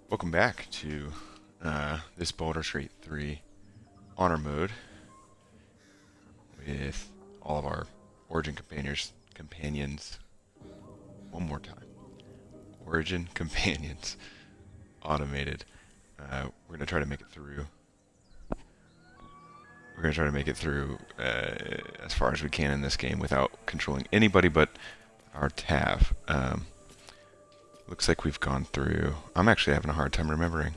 Welcome back to this Baldur 3 Honor Mode with all of our Origin companions. One more time. Origin companions automated. We're going to try to make it through. We're going to try to make it through as far as we can in this game without controlling anybody but our Tav. Looks like we've gone through. I'm actually having a hard time remembering.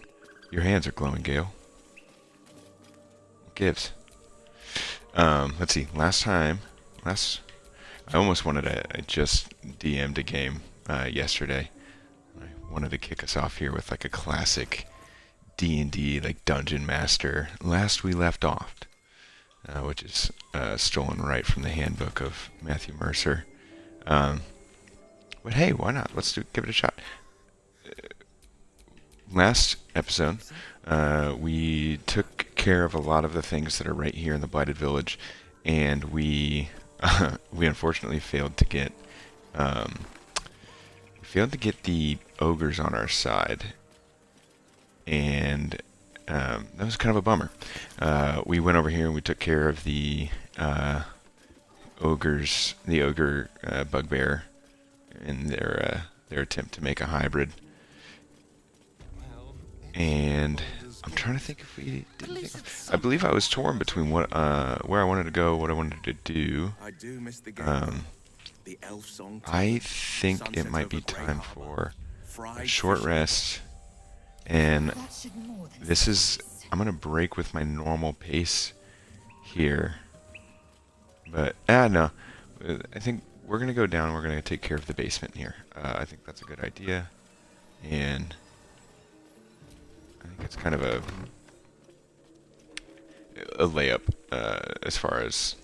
Your hands are glowing, Gale. What gives? Let's see. I almost wanted to. I just DM'd a game yesterday. I wanted to kick us off here with like a classic D&D, like Dungeon Master. Last we left off, which is stolen right from the handbook of Matthew Mercer. But hey, why not? Let's give it a shot. Last episode, we took care of a lot of the things that are right here in the Blighted Village, and we unfortunately failed to get the ogres on our side, and that was kind of a bummer. We went over here and we took care of the ogre bugbear in their attempt to make a hybrid. And I'm trying to think if we did anything. I believe I was torn between where I wanted to go, what I wanted to do. I think it might be time for a short rest, and I'm gonna break with my normal pace here. But no, I think we're gonna go down. We're gonna take care of the basement here. I think that's a good idea, and I think it's kind of a layup as far as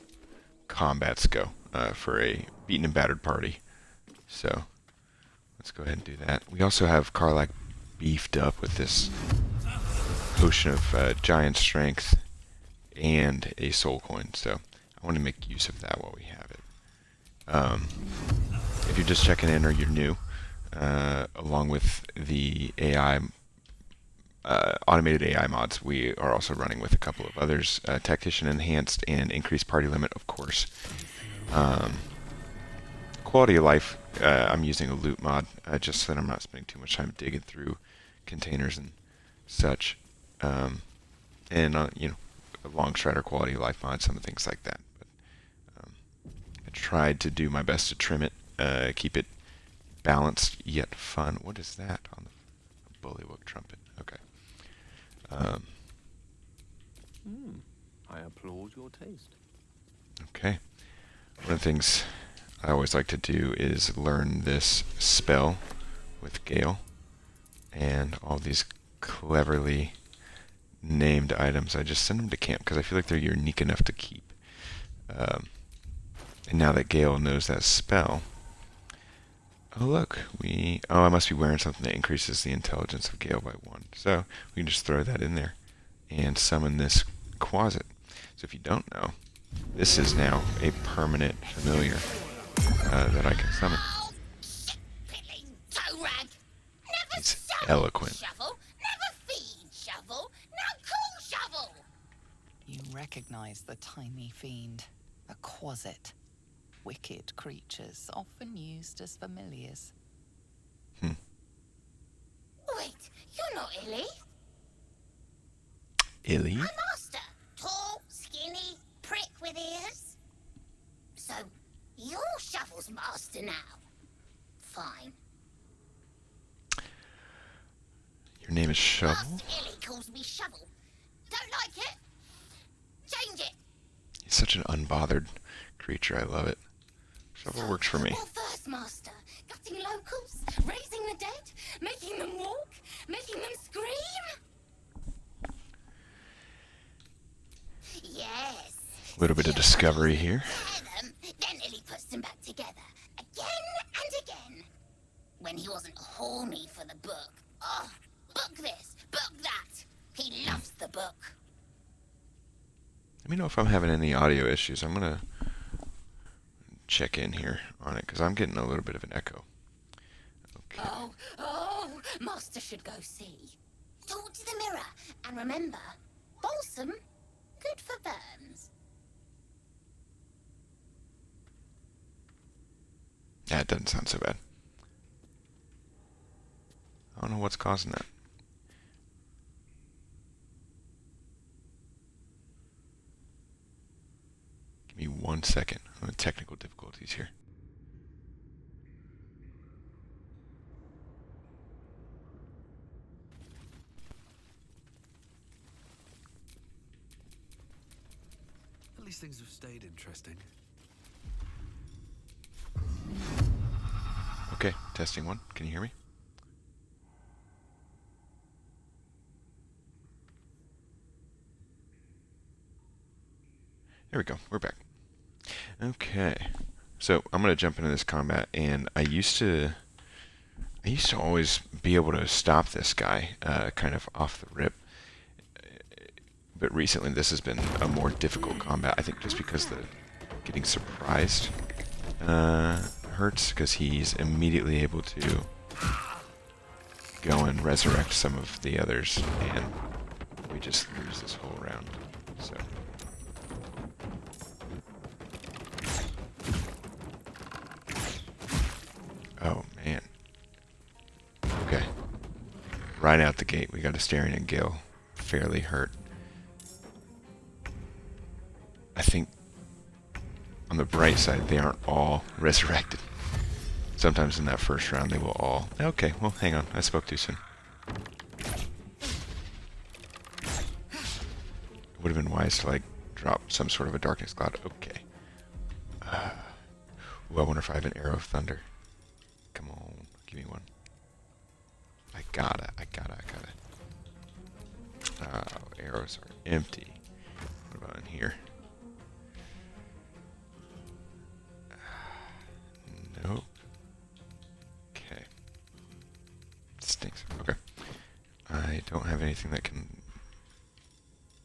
combats go for a beaten and battered party. So let's go ahead and do that. We also have Karlach beefed up with this potion of giant strength and a soul coin. So I want to make use of that while we have it. If you're just checking in or you're new, along with the AI automated AI mods, we are also running with a couple of others. Tactician Enhanced and Increased Party Limit, of course. Quality of Life, I'm using a loot mod, just so that I'm not spending too much time digging through containers and such. And, a long strider quality of life mod, some things like that. But I tried to do my best to trim it, keep it balanced yet fun. What is that on the bullywug trumpet? Okay. I applaud your taste. Okay. One of the things I always like to do is learn this spell with Gale, and all these cleverly named items. I just send them to camp because I feel like they're unique enough to keep. And now that Gale knows that spell, oh look, I must be wearing something that increases the intelligence of Gale by 1. So we can just throw that in there and summon this Quasit. So if you don't know, this is now a permanent familiar that I can summon. He's eloquent. You recognize the tiny fiend, a Quasit. Wicked creatures, often used as familiars. Wait, you're not Illy. Illy? My master. Tall, skinny, prick with ears. So, you're Shovel's master now. Fine. Your name is Shovel? Master Illy calls me Shovel. Don't like it? Change it. He's such an unbothered creature. I love it. Shovel works for me. What first, master? Gutting locals? Raising the dead? Making them walk? Making them scream? Yes. A little bit of discovery here. Them, then Illy puts them back together. Again and again. When he wasn't horny for the book. Oh, book this, book that. He loves the book. Let me know if I'm having any audio issues. I'm going to check in here on it because I'm getting a little bit of an echo. Okay. Oh, Master should go see. Talk to the mirror, and remember, balsam, good for burns. Yeah, it doesn't sound so bad. I don't know what's causing that. Give me 1 second. I'm having technical difficulties here. At least things have stayed interesting. Okay, testing 1. Can you hear me? There we go. We're back. Okay. So I'm going to jump into this combat, and I used to always be able to stop this guy kind of off the rip. But recently this has been a more difficult combat, I think just because the getting surprised hurts, because he's immediately able to go and resurrect some of the others, and we just lose this whole round. So oh man. Okay. Right out the gate we got Astarion and Gil fairly hurt. I think on the bright side they aren't all resurrected. Sometimes in that first round they will all... Okay, well hang on, I spoke too soon. It would have been wise to like drop some sort of a darkness cloud. Okay. Ooh, I wonder if I have an arrow of thunder. Come on, give me one. I gotta. Oh, arrows are empty. What about in here? Nope. Okay. Stinks. Okay. I don't have anything that can...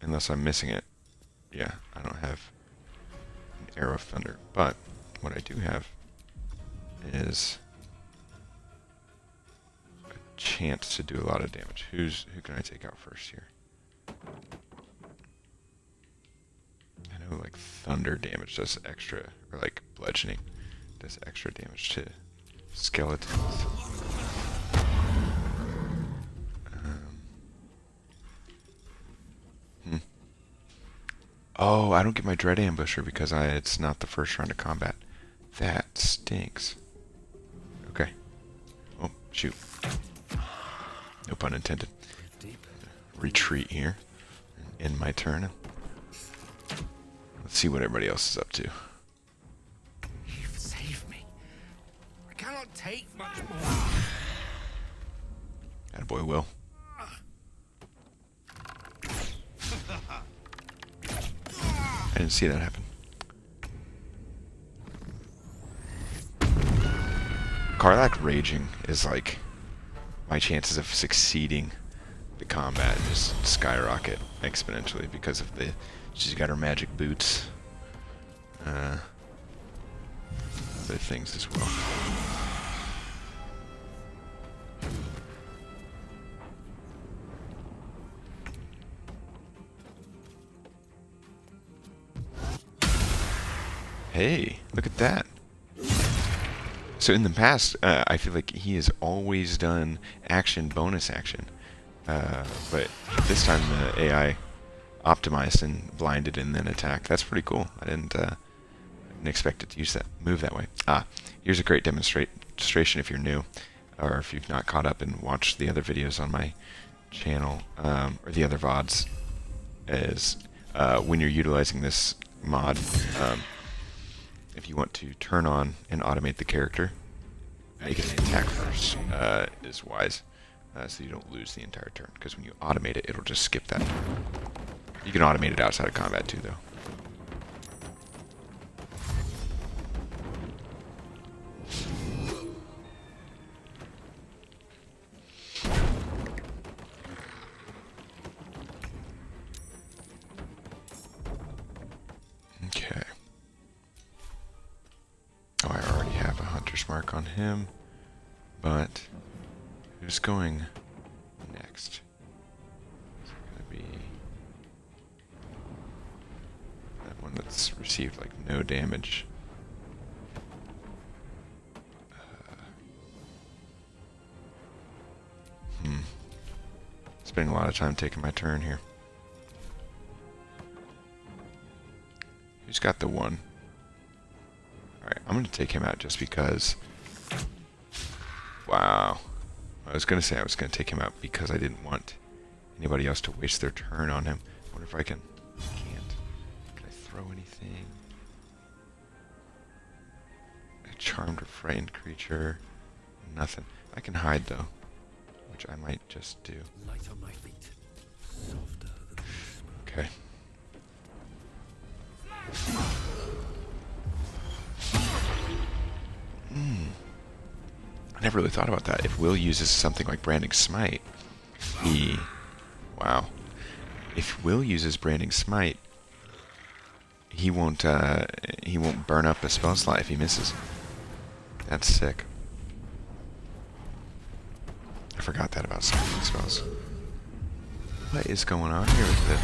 Unless I'm missing it. Yeah, I don't have an arrow of thunder. But what I do have is a chance to do a lot of damage. Who can I take out first here? I know like thunder damage does extra, or like bludgeoning does extra damage to skeletons. Oh, I don't get my Dread Ambusher because it's not the first round of combat. That stinks. Okay. Oh, shoot. No pun intended. Retreat here. End my turn. Let's see what everybody else is up to. You've saved me. I cannot take much more. Attaboy, Will. I didn't see that happen. Karlach raging is like my chances of succeeding the combat just skyrocket exponentially because of she's got her magic boots, other things as well. Hey, look at that. So in the past, I feel like he has always done action, bonus action. But this time the AI optimized and blinded and then attacked. That's pretty cool. I didn't expect it to use that move that way. Here's a great demonstration if you're new, or if you've not caught up and watched the other videos on my channel, or the other VODs, is when you're utilizing this mod, if you want to turn on and automate the character, make it attack first is wise, so you don't lose the entire turn, because when you automate it, it'll just skip that turn. You can automate it outside of combat too, though. Okay. Oh, I already have a hunter's mark on him, but Who's going next? Is it gonna be that one that's received like no damage? Spending a lot of time taking my turn here. Who's got the one? Alright, I'm going to take him out just because... Wow. I was going to say I was going to take him out because I didn't want anybody else to waste their turn on him. I wonder if I can... Can't. Can I throw anything? A charmed or frightened creature. Nothing. I can hide though, which I might just do. Light on my feet. Softer than Okay. I never really thought about that. If Will uses something like Branding Smite, wow. If Will uses Branding Smite, he won't burn up a spell slot if he misses. That's sick. I forgot that about summoning spells. What is going on here with the...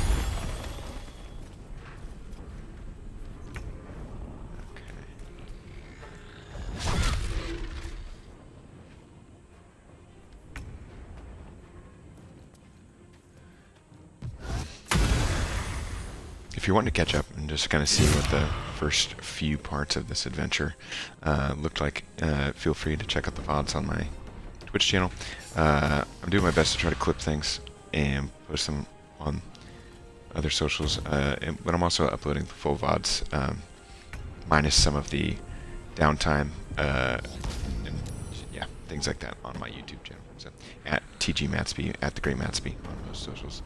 If you're wanting to catch up and just kind of see what the first few parts of this adventure looked like, feel free to check out the VODs on my Twitch channel. I'm doing my best to try to clip things and post them on other socials, but I'm also uploading the full VODs, minus some of the downtime, and yeah, things like that on my YouTube channel. So, at TG Matsby, at the Great Matsby on most socials.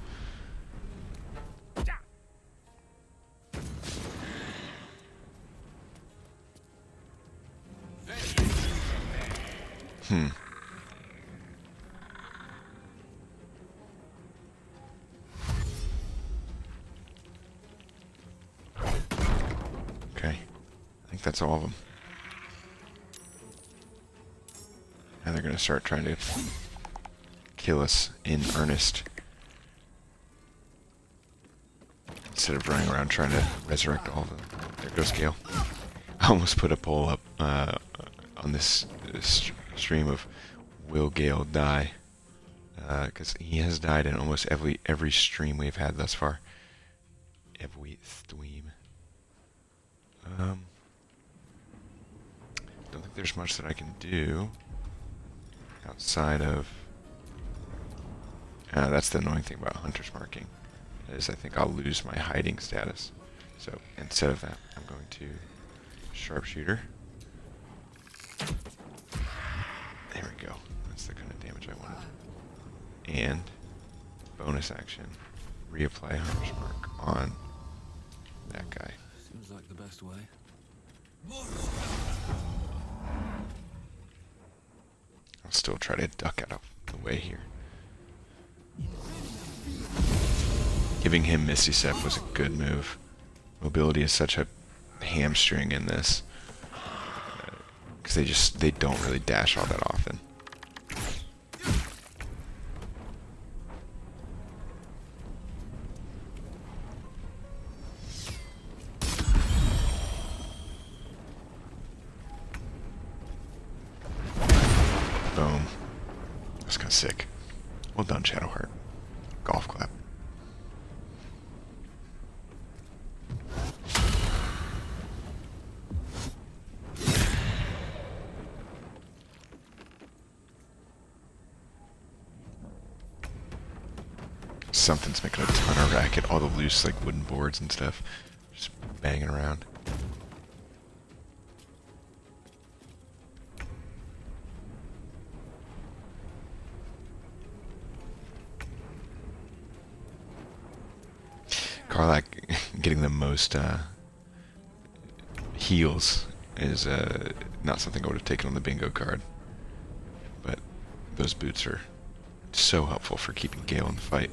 Okay, I think that's all of them. And they're going to start trying to kill us in earnest. Instead of running around trying to resurrect all of them. There goes Gale. I almost put a poll up on this stream of will Gale die? Because he has died in almost every stream we've had thus far. Every stream. Don't think there's much that I can do outside of... that's the annoying thing about Hunter's Marking, is I think I'll lose my hiding status. So instead of that, I'm going to Sharpshooter. There we go. That's the kind of damage I wanted. And bonus action, reapply Hunter's Mark on that guy. Seems like the best way. I'll still try to duck out of the way here. Giving him Misty Step was a good move. Mobility is such a hamstring in this, because they don't really dash all that often. Boom. That's kind of sick. Well done, Shadowheart. Golf clap. Something's making a ton of racket. All the loose like wooden boards and stuff just banging around. Karlach getting the most heals is not something I would have taken on the bingo card, but those boots are so helpful for keeping Gale in the fight.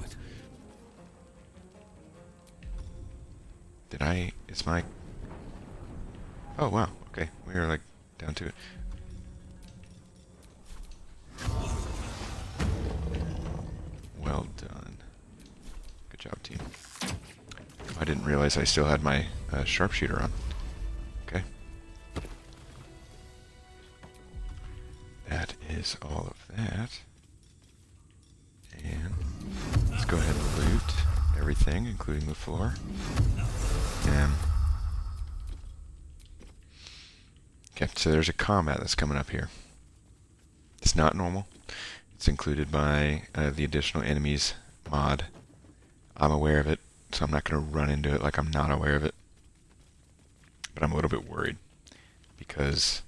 Did I... It's my... Oh, wow. Okay. We are, like, down to it. Well done. Good job, team. I didn't realize I still had my sharpshooter on. Okay. That is all of that. And let's go ahead and loot everything, including the floor. And okay, so there's a combat that's coming up here. It's not normal. It's included by the additional enemies mod. I'm aware of it, so I'm not going to run into it like I'm not aware of it. But I'm a little bit worried because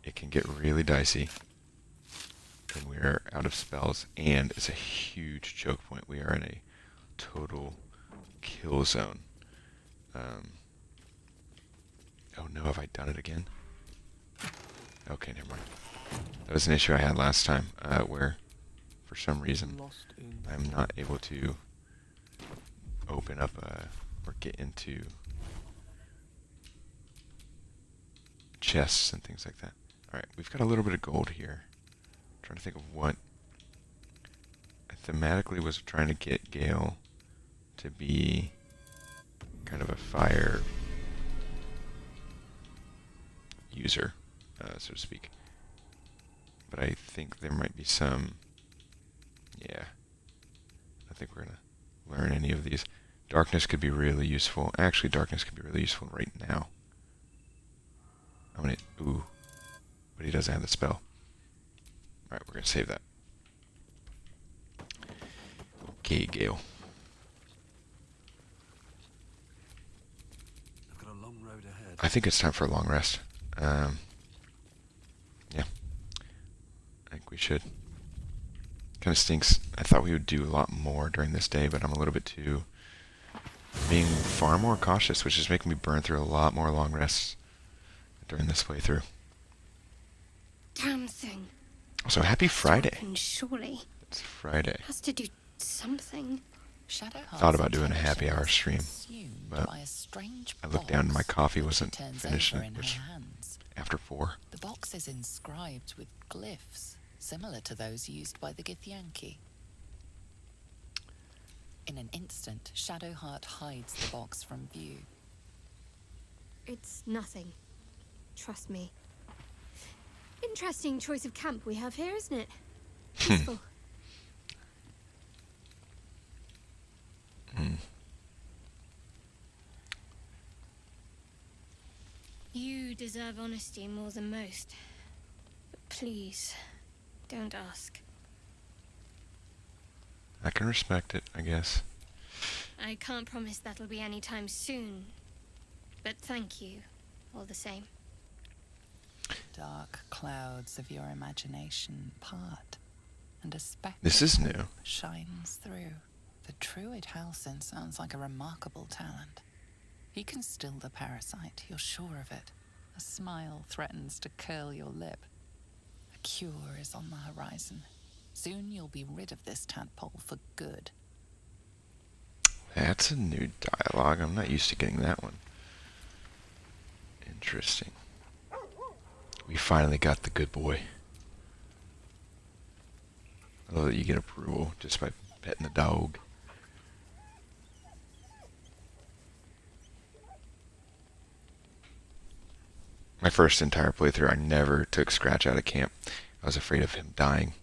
it can get really dicey when we're out of spells, and it's a huge choke point. We are in a total kill zone. Oh no, have I done it again? Okay, never mind. That was an issue I had last time, where for some reason I'm not able to open up or get into chests and things like that. Alright, we've got a little bit of gold here. I'm trying to think of what I thematically was trying to get Gale to be kind of a fire user, so to speak. But I think there might be some... Yeah. I think we're going to learn any of these. Darkness could be really useful. Actually, darkness could be really useful right now. I'm going to... Ooh. But he doesn't have the spell. Alright, we're going to save that. Okay, Gale. I've got a long road ahead. I think it's time for a long rest. Yeah. I think we should. Kind of stinks. I thought we would do a lot more during this day, but I'm a little bit too... being far more cautious, which is making me burn through a lot more long rests during this playthrough. Damn thing. Also, happy Friday. Happen, surely. It's Friday. It has to do something. Thought about doing a happy hour stream, but I looked down and my coffee wasn't finished, which after 4. The box is inscribed with glyphs similar to those used by the Githyanki. In an instant, Shadowheart hides the box from view. It's nothing. Trust me. Interesting choice of camp we have here, isn't it? Peaceful. You deserve honesty more than most. But please, don't ask. I can respect it, I guess. I can't promise that'll be any time soon. But thank you, all the same. Dark clouds of your imagination part, and a spectacle This is new. shines through. The Druid Halcyon sounds like a remarkable talent. He can still the parasite, you're sure of it. A smile threatens to curl your lip. A cure is on the horizon. Soon you'll be rid of this tadpole for good. That's a new dialogue. I'm not used to getting that one. Interesting. We finally got the good boy. I love that you get approval just by petting the dog. My first entire playthrough, I never took Scratch out of camp. I was afraid of him dying.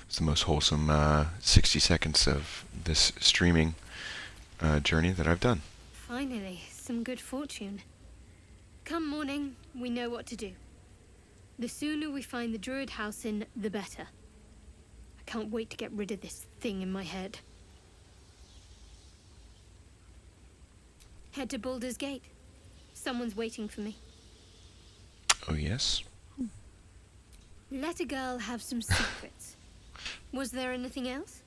It's the most wholesome 60 seconds of this streaming journey that I've done. Finally, some good fortune. Come morning, we know what to do. The sooner we find the Druid house in, the better. I can't wait to get rid of this thing in my head. Head to Baldur's Gate. Someone's waiting for me. Oh, yes? Let a girl have some secrets. Was there anything else?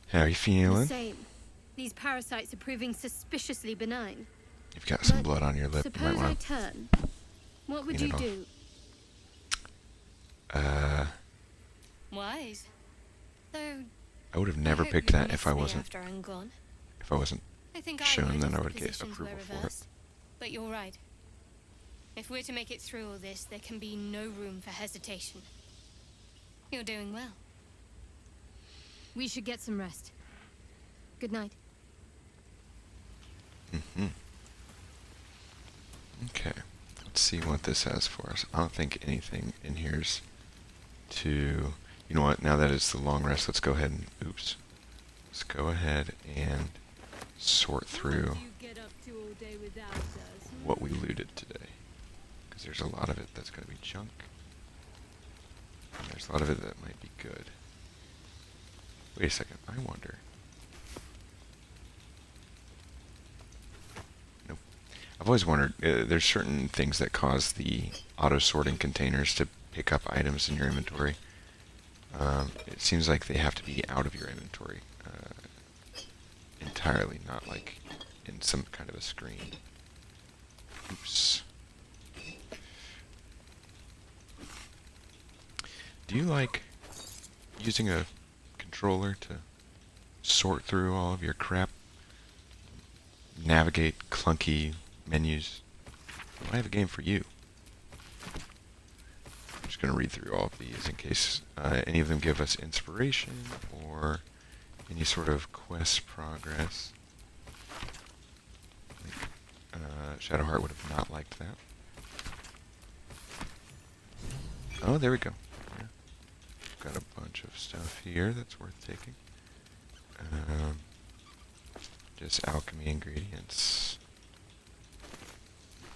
How are you The feeling? same. These parasites are proving suspiciously benign. You've got some But blood on your lip. You might Suppose I want to... turn. What would clean you it off. do? Wise. Though, I would have I never hope picked you that if miss I me wasn't after I'm gone. I think I shown, would then if I the would get positions were approval for it. reversed. But you're right. If we're to make it through all this, there can be no room for hesitation. You're doing well. We should get some rest. Good night. Okay, let's see what this has for us. I don't think anything in here's to... You know what, now that it's the long rest, let's go ahead and... Oops. Let's go ahead and sort through what we looted today. Because there's a lot of it that's going to be junk. And there's a lot of it that might be good. Wait a second, I wonder... Nope. I've always wondered, there's certain things that cause the auto-sorting containers to pick up items in your inventory. It seems like they have to be out of your inventory entirely, not like in some kind of a screen. Oops. Do you like using a controller to sort through all of your crap? Navigate clunky menus? Well, I have a game for you. I'm just going to read through all of these in case any of them give us inspiration or any sort of quest progress. I think, Shadowheart would have not liked that. Oh, there we go. Yeah. Got a bunch of stuff here that's worth taking. Just alchemy ingredients,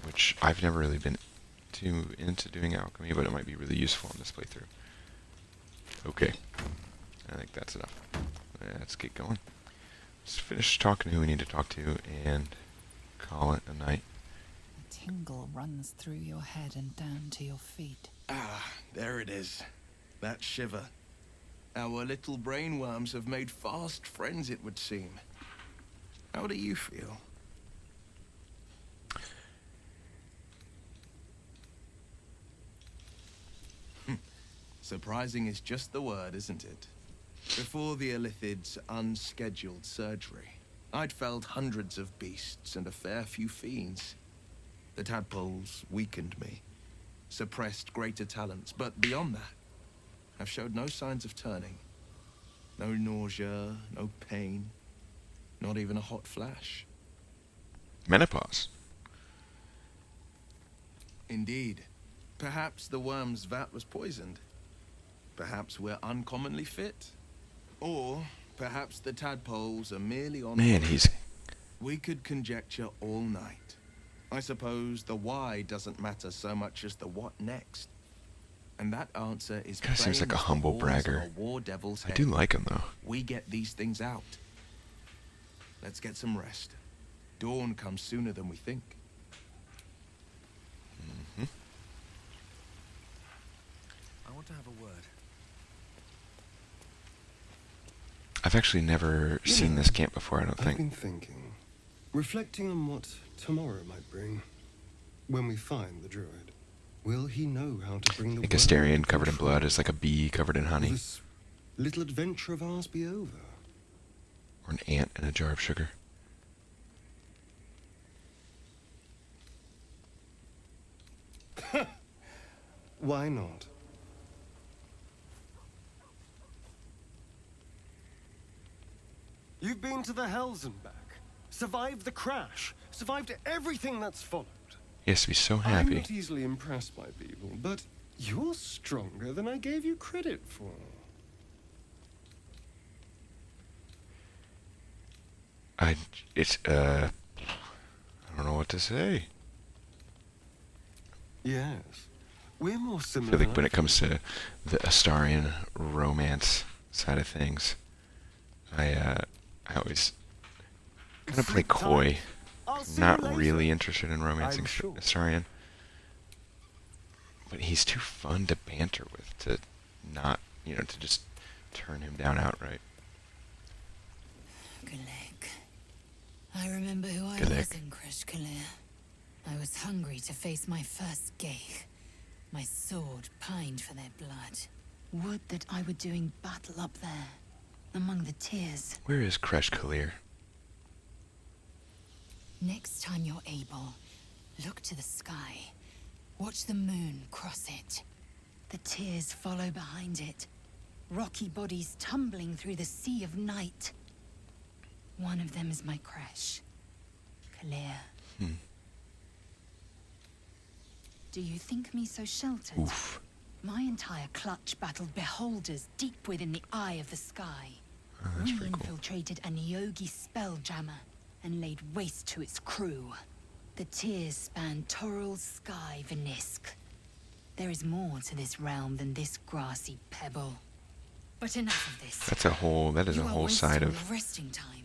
which I've never really been too into doing alchemy, but it might be really useful in this playthrough. Okay, I think that's enough. Let's get going. Let's finish talking to who we need to talk to and call it a night. A tingle runs through your head and down to your feet. Ah, there it is. That shiver. Our little brainworms have made fast friends, it would seem. How do you feel? Surprising is just the word, isn't it? Before the Illithid's unscheduled surgery, I'd felled hundreds of beasts and a fair few fiends. The tadpoles weakened me, suppressed greater talents, but beyond that, I've showed no signs of turning. No nausea, no pain, not even a hot flash. Menopause. Indeed. Perhaps the worm's vat was poisoned. Perhaps we're uncommonly fit. Or perhaps the tadpoles are merely on... Man, he's... We could conjecture all night. I suppose the why doesn't matter so much as the what next. And that answer is Kind of seems like a humble bragger. War devil's I head. do like him, though. We get these things out. Let's get some rest. Dawn comes sooner than we think. I want to have a word. I've actually never seen this camp before, I don't I've think. been thinking, reflecting on what tomorrow might bring. When we find the druid, will he know how to bring the Like a world Astarion under covered in control? blood is like a bee covered in Will honey. this little adventure of ours be over? Or an ant in a jar of sugar. Why not? You've been to the Hells and back, survived the crash, survived everything that's followed. He has to be so I'm happy. not easily impressed by people, but you're stronger than I gave you credit for. I don't know what to say. Yes, we're more I similar. feel like than when I it comes to the Astarion romance side of things, I always kind of play coy. I'll see Not you later. really interested in romancing I'm sure. Astarion. But he's too fun to banter with, to not, to just turn him down outright. Karlach. I remember who I Karlach. was in Krishkalir. I was hungry to face my first Geich. My sword pined for their blood. Would that I were doing battle up there. among the tears. Where is Kresh Kalir? Next time you're able, look to the sky. Watch the moon cross it. The tears follow behind it. Rocky bodies tumbling through the sea of night. One of them is my Kresh. Kalir. Do you think me so sheltered? Oof. My entire clutch battled beholders deep within the eye of the sky. That's We pretty cool. infiltrated a Nyogi spelljammer and laid waste to its crew. The tears span Toral's sky, Venisk. There is more to this realm than this grassy pebble. But enough of this. That is a You are whole side wasting of your resting time.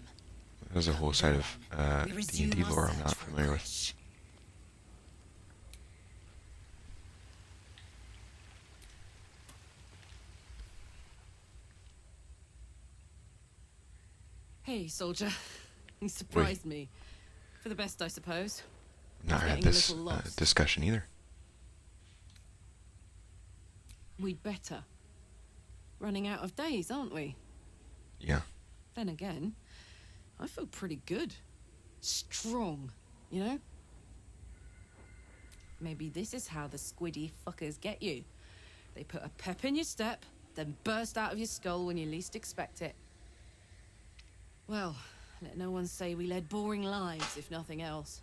There's a whole side of We resume D&D our lore I'm search not for a familiar with. Kresh. Hey, soldier. You surprised me. For the best, I suppose. Not had Getting a this little lost. discussion either. We'd better. Running out of days, aren't we? Yeah. Then again, I feel pretty good. Strong, you know? Maybe this is how the squiddy fuckers get you. They put a pep in your step, then burst out of your skull when you least expect it. Well, let no one say we led boring lives, if nothing else.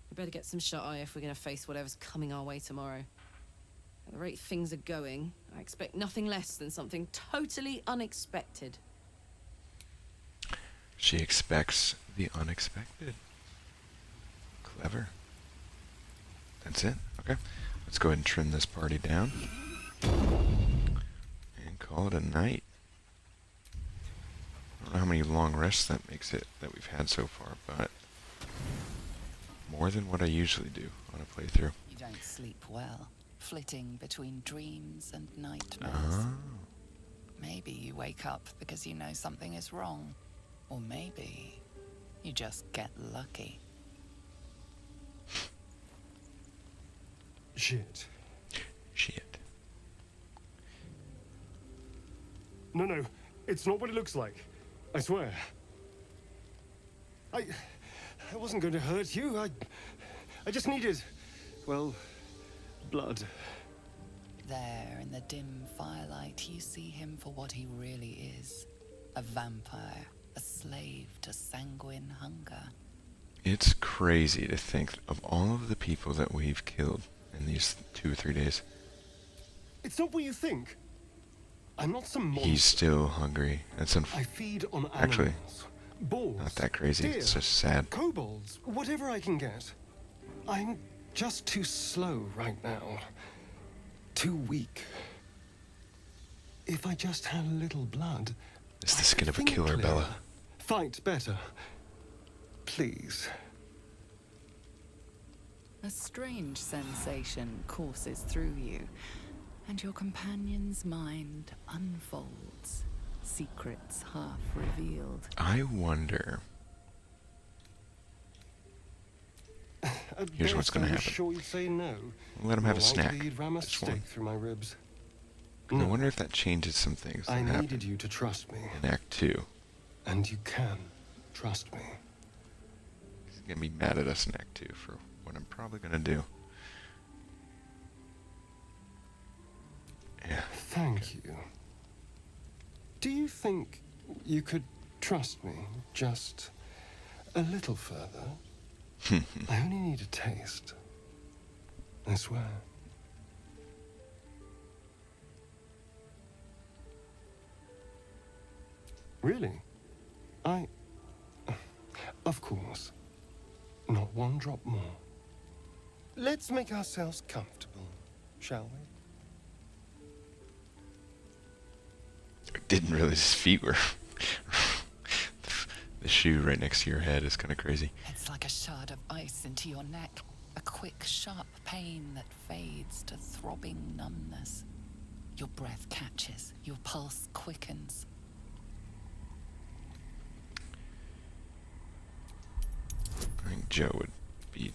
We better get some shut-eye if we're gonna face whatever's coming our way tomorrow. At the rate things are going, I expect nothing less than something totally unexpected. She expects the unexpected. Clever. That's it. Okay. Let's go ahead and trim this party down. And call it a night. I don't know how many long rests that makes it that we've had so far, but more than what I usually do on a playthrough. You don't sleep well, flitting between dreams and nightmares. Oh. Maybe you wake up because you know something is wrong. Or maybe you just get lucky. Shit. Shit. No, it's not what it looks like. I swear. I wasn't going to hurt you. I just needed, well, blood. There, in the dim firelight, you see him for what he really is. A vampire, a slave to sanguine hunger. It's crazy to think of all of the people that we've killed in these 2 or 3 days. It's not what you think. I'm not some monster. He's still hungry. That's I feed on Actually, animals. Boars, not that crazy. deer, It's just sad. kobolds, whatever I can get. I'm just too slow right now. Too weak. If I just had a little blood... It's the I skin could of a think killer, clearer. Bella. Fight better. Please. A strange sensation courses through you, and your companion's mind unfolds, secrets half revealed. I wonder. Here's what's gonna I was happen. sure you'd say no. Let him have a More snack. likely You'd ram a Just one. stake through my ribs. I wonder if that changes some things that I happen needed you to trust me, in Act 2. and you can trust me. He's gonna be mad at us in Act 2 for what I'm probably gonna do. Yeah. Thank you. Do you think you could trust me just a little further? I only need a taste. I swear. Really? Of course. Not one drop more. Let's make ourselves comfortable, shall we? I didn't realize his feet were... The shoe right next to your head is kind of crazy. It's like a shard of ice into your neck, a quick, sharp pain that fades to throbbing numbness. Your breath catches, your pulse quickens. I think Joe would be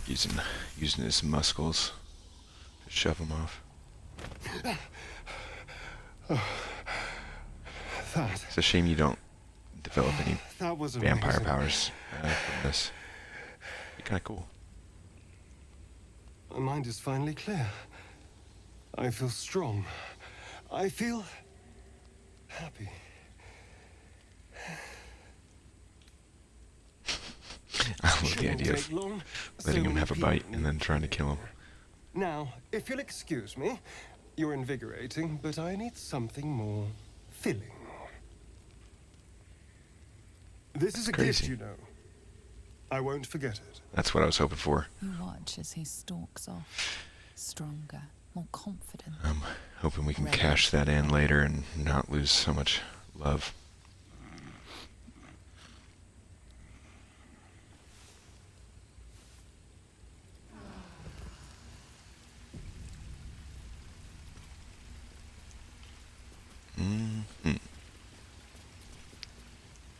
using his muscles to shove him off. It's a shame you don't develop any That was vampire amazing. powers from this. Be kind of cool. My mind is finally clear. I feel strong. I feel happy. I love the Shouldn't idea take of long. letting So him many have a people bite and then trying to kill him. Now, if you'll excuse me, you're invigorating, but I need something more filling. This is a gift, crazy. you know. I won't forget it. That's what I was hoping for. You watch as he stalks off, stronger, more confident. I'm hoping we can cash that in later and not lose so much love.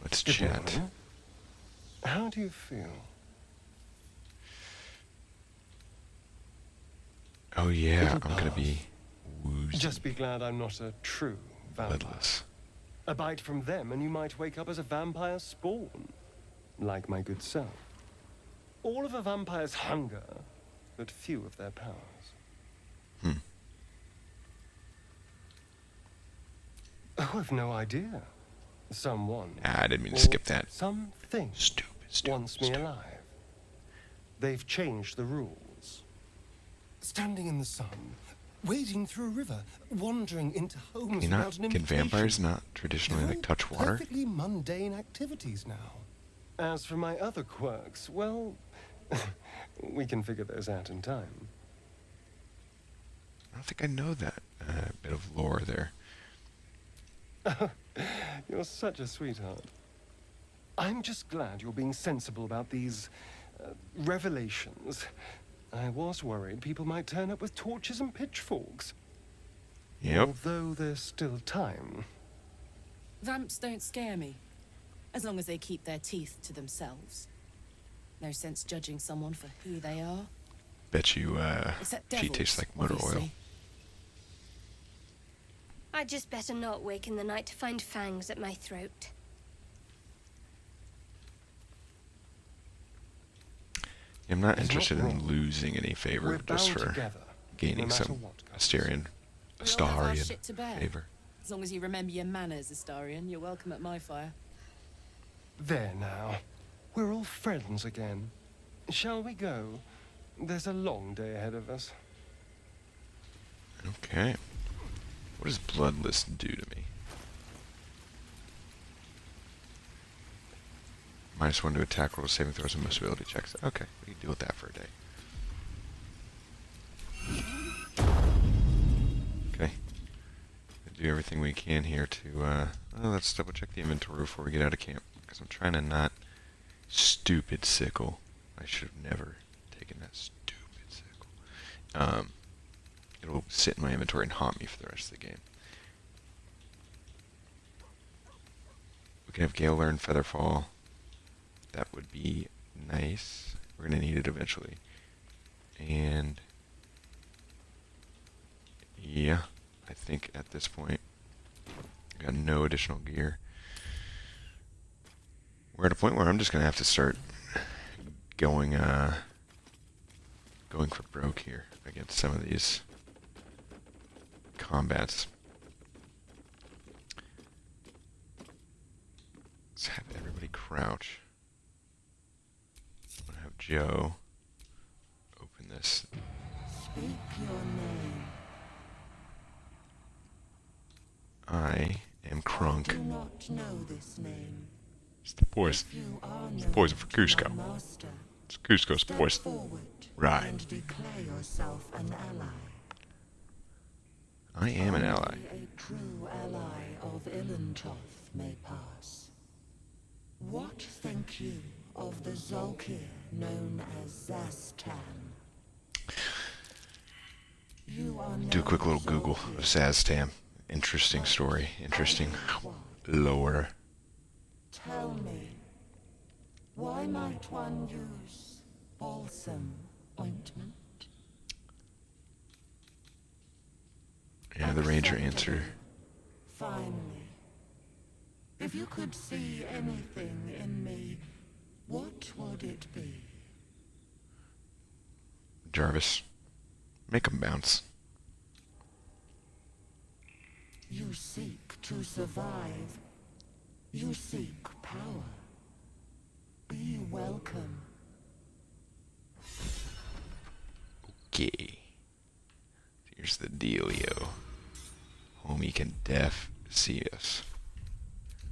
Let's Good chat. morning. How do you feel? Oh yeah, Little I'm gonna pass. be woozy, Just be glad I'm not a true vampire. bloodless. A bite from them and you might wake up as a vampire spawn. Like my good self. All of a vampire's hunger, but few of their powers. Oh, I've no idea. Someone. I didn't mean to or skip that. Something Stupid. wants me alive. They've changed the rules. Standing in the sun, wading through a river, wandering into homes Can without an can invitation. vampires not traditionally They're like touch water? Perfectly mundane activities now. As for my other quirks, well, we can figure those out in time. I don't think I know that bit of lore there. You're such a sweetheart. I'm just glad you're being sensible about these revelations. I was worried people might turn up with torches and pitchforks. Yep. Although there's still time. Vamps don't scare me, as long as they keep their teeth to themselves. No sense judging someone for who they are. Bet you Except she devils, tastes like motor oil. obviously. I'd just better not wake in the night to find fangs at my throat. I'm not It's not interested in wrong. losing any favor We're just bound for together, gaining no matter some what comes. Astarian, We all have our Astarian shit to bear. favor. As long as you remember your manners, Astarian, you're welcome at my fire. There now. We're all friends again. Shall we go? There's a long day ahead of us. Okay. What does Bloodless do to me? -1 to attack rolls, saving throws, and most ability checks. Okay, we can deal with that for a day. Okay. Do everything we can here to, let's double check the inventory before we get out of camp. Because I'm trying to not... Stupid sickle. I should have never taken that stupid sickle. It'll sit in my inventory and haunt me for the rest of the game. We can have Gale Learn Featherfall. That would be nice. We're going to need it eventually. And... yeah, I think at this point, I got no additional gear. We're at a point where I'm just going to have to start going for broke here against some of these combats. Let's have everybody crouch. I'm going to have Joe open this. Speak your name. I am Krunk. Do not know this name. It's the poison. You are It's the poison for Cusco. my master. It's Cusco's Step poison. forward Right. and declare yourself an ally. I am an ally. Only a true ally of Ilantoth may pass. What think you of the Zolkir known as Zastan? You are Do a quick no little Google Zolkir. of Saztam. Interesting story. Interesting lore. Tell me, why might one use balsam ointment? Yeah, the ranger answered. Finally, If you could see anything in me, what would it be? Jarvis, make him bounce. You seek to survive. You seek power. Be welcome. Okay. Here's the dealio. Homie can def see us.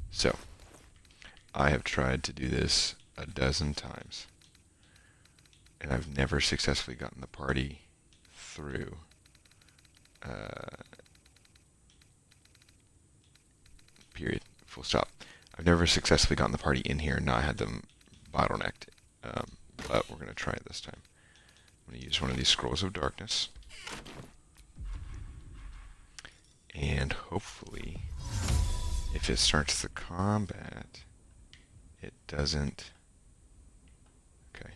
So, I have tried to do this a dozen times, and I've never successfully gotten the party through. Period. Full stop. I've never successfully gotten the party in here and not had them bottlenecked. But we're going to try it this time. I'm going to use one of these scrolls of darkness. And hopefully, if it starts the combat, it doesn't... Okay.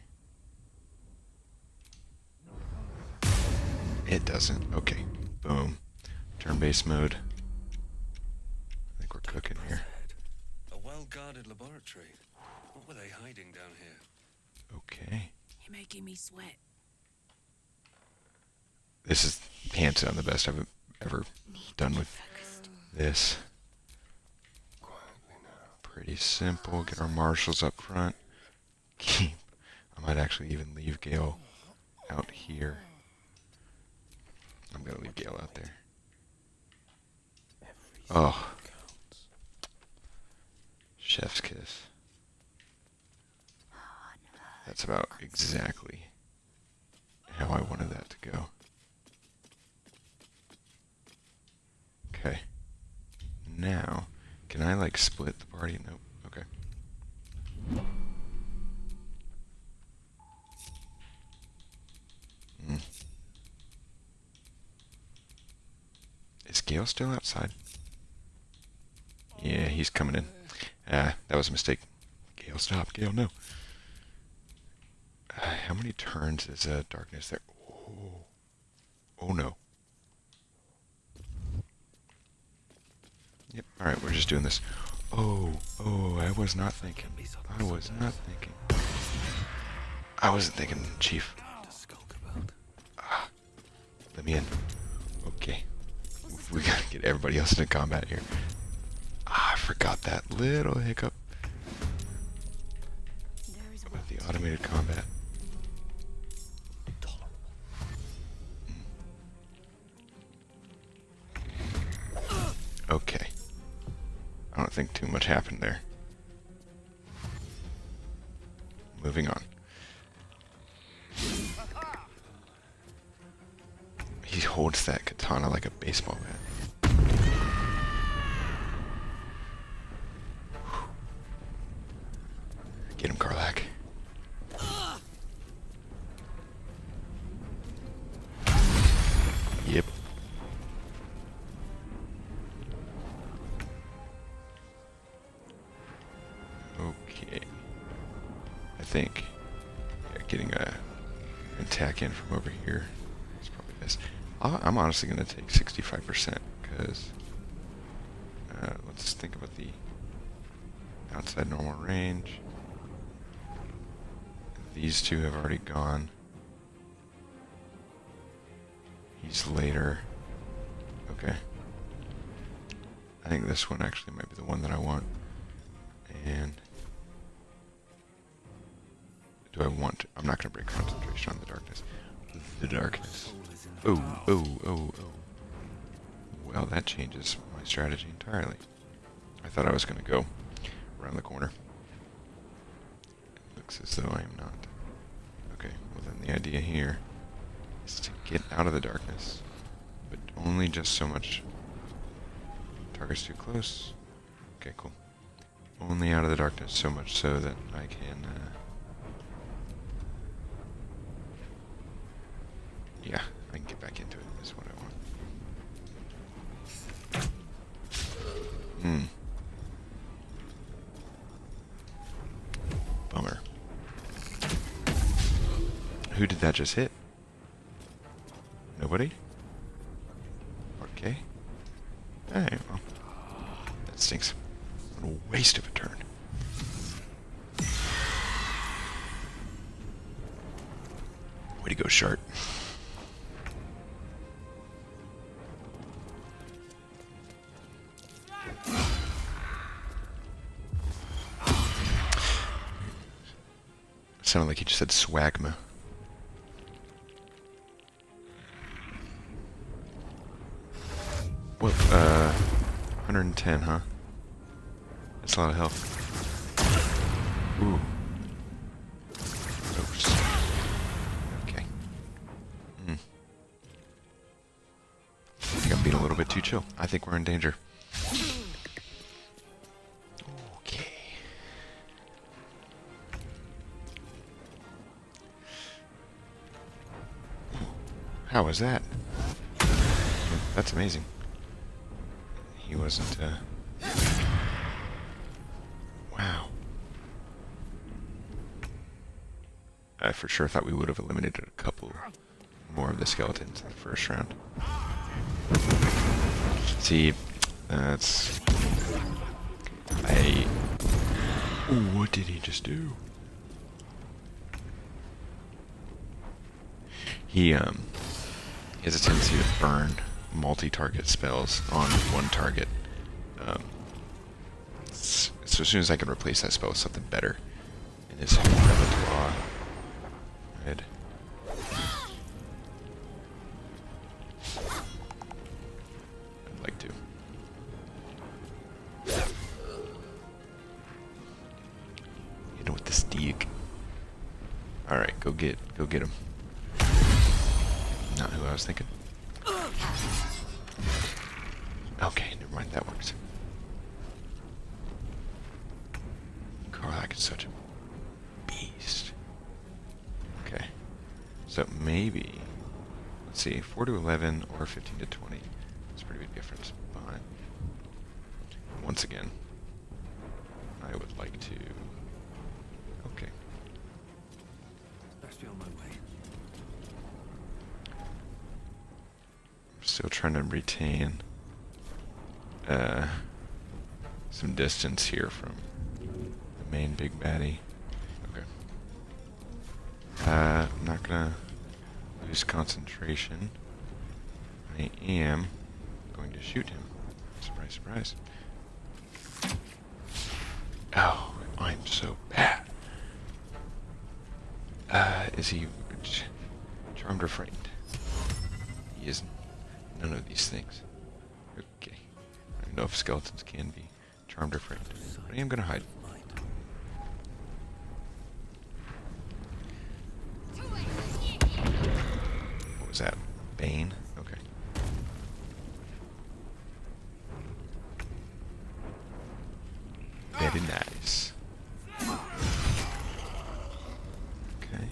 It doesn't. Okay. Boom. Turn-based mode. I think we're cooking here. A well-guarded laboratory. What were they hiding down here? Okay. You're making me sweat. This is hands down the best I've ever done with this. Pretty simple. Get our marshals up front. Keep. I might actually even leave Gale out here. I'm gonna leave Gale out there. Oh. Chef's kiss. That's about exactly how I wanted that to go. Okay. Now, can I like split the party? Nope. Okay. Is Gale still outside? Yeah, he's coming in. That was a mistake. Gale, stop. Gale, no. How many turns is darkness there? Oh. Oh no. Yep, alright, we're just doing this. Oh, I was not thinking. I was not thinking. I wasn't thinking, Chief. Let me in. Okay. We gotta get everybody else into combat here. I forgot that little hiccup about the automated combat. Okay. I don't think too much happened there. Moving on. He holds that katana like a baseball bat. Get him, Karlach. Yep. Okay. I think getting an attack in from over here is probably best. I'm honestly going to take 65% because let's think about the outside normal range. These two have already gone. He's later. Okay. I think this one actually might be the one that I want. And do I want to? I'm not going to break concentration on the darkness. The darkness. Oh. Well, that changes my strategy entirely. I thought I was going to go around the corner. It looks as though I am not. Okay, well then the idea here is to get out of the darkness, but only just so much. Target's too close. Okay, cool. Only out of the darkness so much so that I can... yeah, I can get back into it, is what I want. Bummer. Who did that just hit? Nobody? Okay. Alright, well, that stinks. What a waste of a turn. Way to go, Shart. Sounded like he just said swagma. Well, 110, huh? That's a lot of health. Ooh. Oops. Okay. I think I'm being a little bit too chill. I think we're in danger. Okay. How was that? That's amazing. He wasn't, wow. I for sure thought we would have eliminated a couple more of the skeletons in the first round. See, that's... Ooh, what did he just do? He has a tendency to burn multi-target spells on one target. So as soon as I can replace that spell with something better in his repertoire, I'd like to. Hit him with the stick. All right, go get him. Not who I was thinking. Okay, never mind, that works. Karlach is such a beast. Okay, so maybe, let's see, 4 to 11 or 15 to 20. That's a pretty big difference. But once again, I would like to. Okay. Best be on my way. Still trying to retain some distance here from the main big baddie. Okay. I'm not gonna lose concentration. I am going to shoot him. Surprise, surprise. Oh, I'm so bad. Is he charmed or frightened? He isn't. None of these things. Okay. I don't know if skeletons can be charmed or frightened. But I am gonna hide. What was that? Bane? Okay. Very nice. Okay.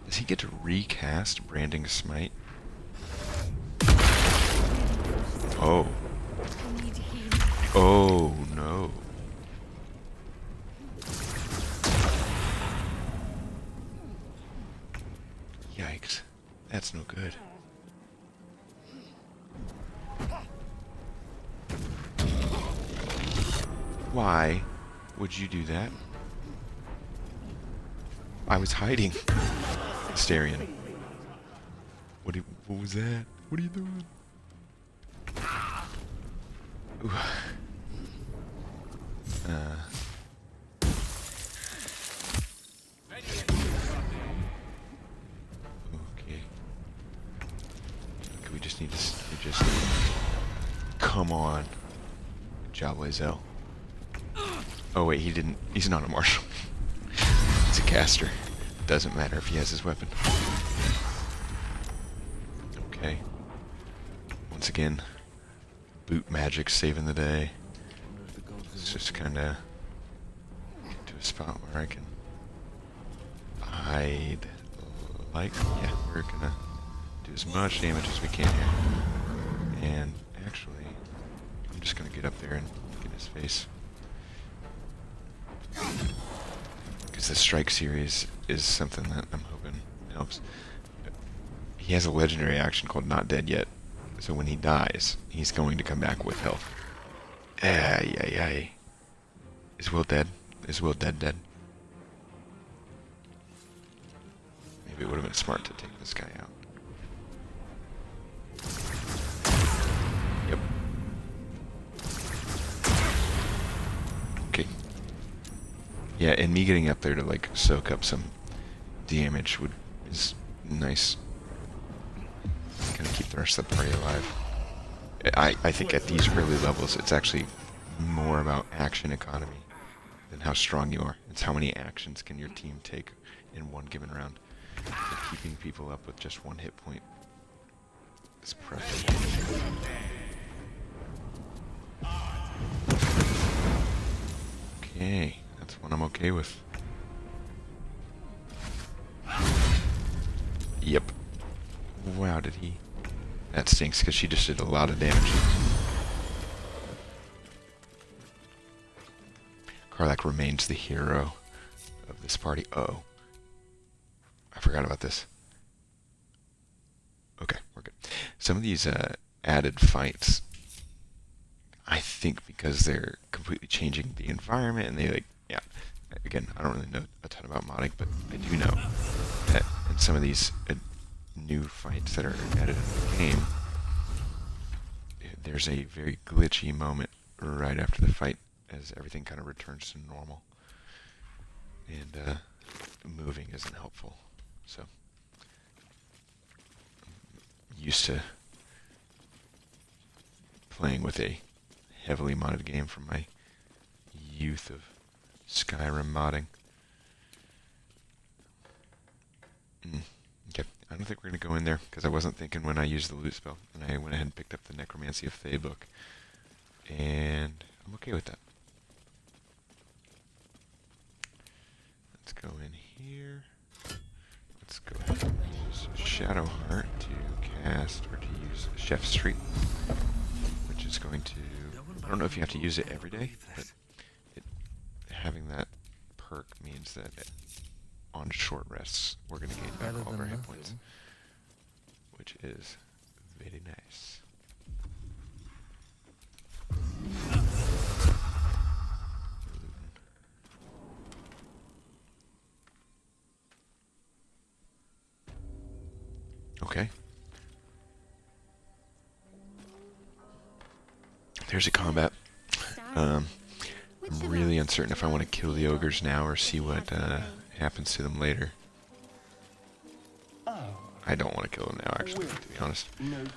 Does he get to recast Branding Smite? Oh. Oh, no. Yikes. That's no good. Why would you do that? I was hiding. Astarion. What was that? What are you doing? Ooh. Okay. We just need to. Come on. Good job, Lae'zel. Oh wait, he didn't. He's not a marshal. He's a caster. Doesn't matter if he has his weapon. Okay. Once again, boot magic saving the day. Let's just kind of get to a spot where I can hide. Like, yeah, we're gonna do as much damage as we can here. And actually, I'm just gonna get up there and get his face. Because the strike series is something that I'm hoping helps. He has a legendary action called Not Dead Yet. So when he dies, he's going to come back with health. Ay, ay, ay. Is Will dead? Is Will dead? Maybe it would have been smart to take this guy out. Yep. Okay. Yeah, and me getting up there to like soak up some damage is nice. Kind of keep the rest of the party alive. I think at these early levels, it's actually more about action economy than how strong you are. It's how many actions can your team take in one given round. And keeping people up with just one hit point is preferable. Okay, that's one I'm okay with. Yep. Wow, did he... That stinks, because she just did a lot of damage. Karlach remains the hero of this party. Oh. I forgot about this. Okay, we're good. Some of these added fights, I think because they're completely changing the environment, and they like, yeah, again, I don't really know a ton about modding, but I do know that in some of these new fights that are added in the game, there's a very glitchy moment right after the fight as everything kind of returns to normal. And moving isn't helpful. So, I'm used to playing with a heavily modded game from my youth of Skyrim modding. Okay, I don't think we're going to go in there, because I wasn't thinking when I used the loot spell, and I went ahead and picked up the Necromancy of Thay book. And I'm okay with that. Let's go in here. Let's go ahead and use Shadowheart to cast, or to use Chef's Treat, which is going to... I don't know if you have to use it every day, but having that perk means that on short rests, we're going to gain back all of our hit points, which is very nice. Okay. There's a combat. I'm really uncertain if I want to kill the ogres now or see what happens to them later. I don't want to kill them now, actually, to be honest. I'm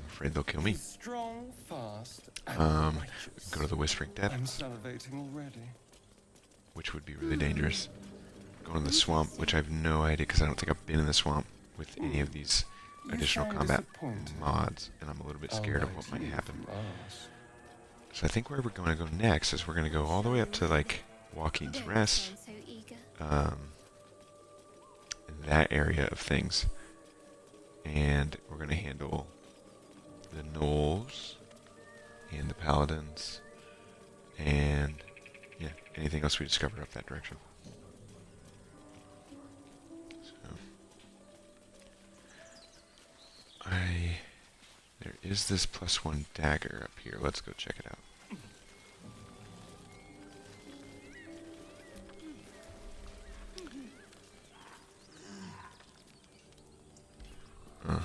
afraid they'll kill me. Strong, fast, go to the Whispering Death. I'm salivating already. Which would be really dangerous. Going to the swamp, which I have no idea, because I don't think I've been in the swamp with any of these additional combat mods, and I'm a little bit scared of what might happen. So I think where we're going to go next is we're going to go all the way up to, like, Joaquin's Rest. That area of things. And we're going to handle the gnolls and the paladins and, yeah, anything else we discover up that direction. So, there is this +1 dagger up here. Let's go check it out. A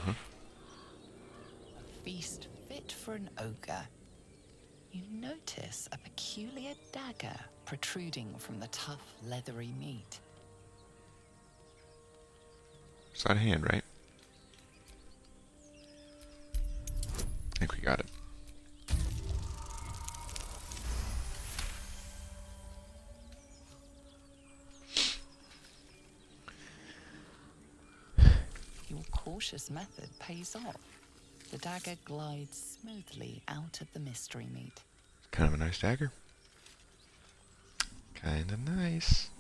feast fit for an ogre. You notice a peculiar dagger protruding from the tough, leathery meat. It's not a hand, right? I think we got it. Your cautious method pays off. The dagger glides smoothly out of the mystery meat. Kind of a nice dagger. Kind of nice.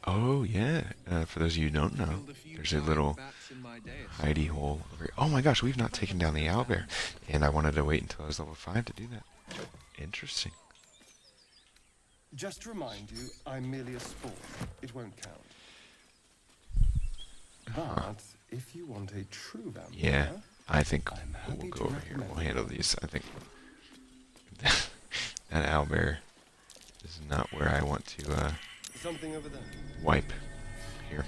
Oh, yeah. For those of you who don't know, there's a little hidey hole over here. Oh my gosh, we've not taken down the owlbear. And I wanted to wait until I was level 5 to do that. Interesting. Just to remind you, I'm merely a spawn. It won't count. But if you want a true vampire, Yeah, I think I'm we'll happy go to over here. recommend We'll handle one. these. I think that owlbear is not where I want to Something over there. wipe here.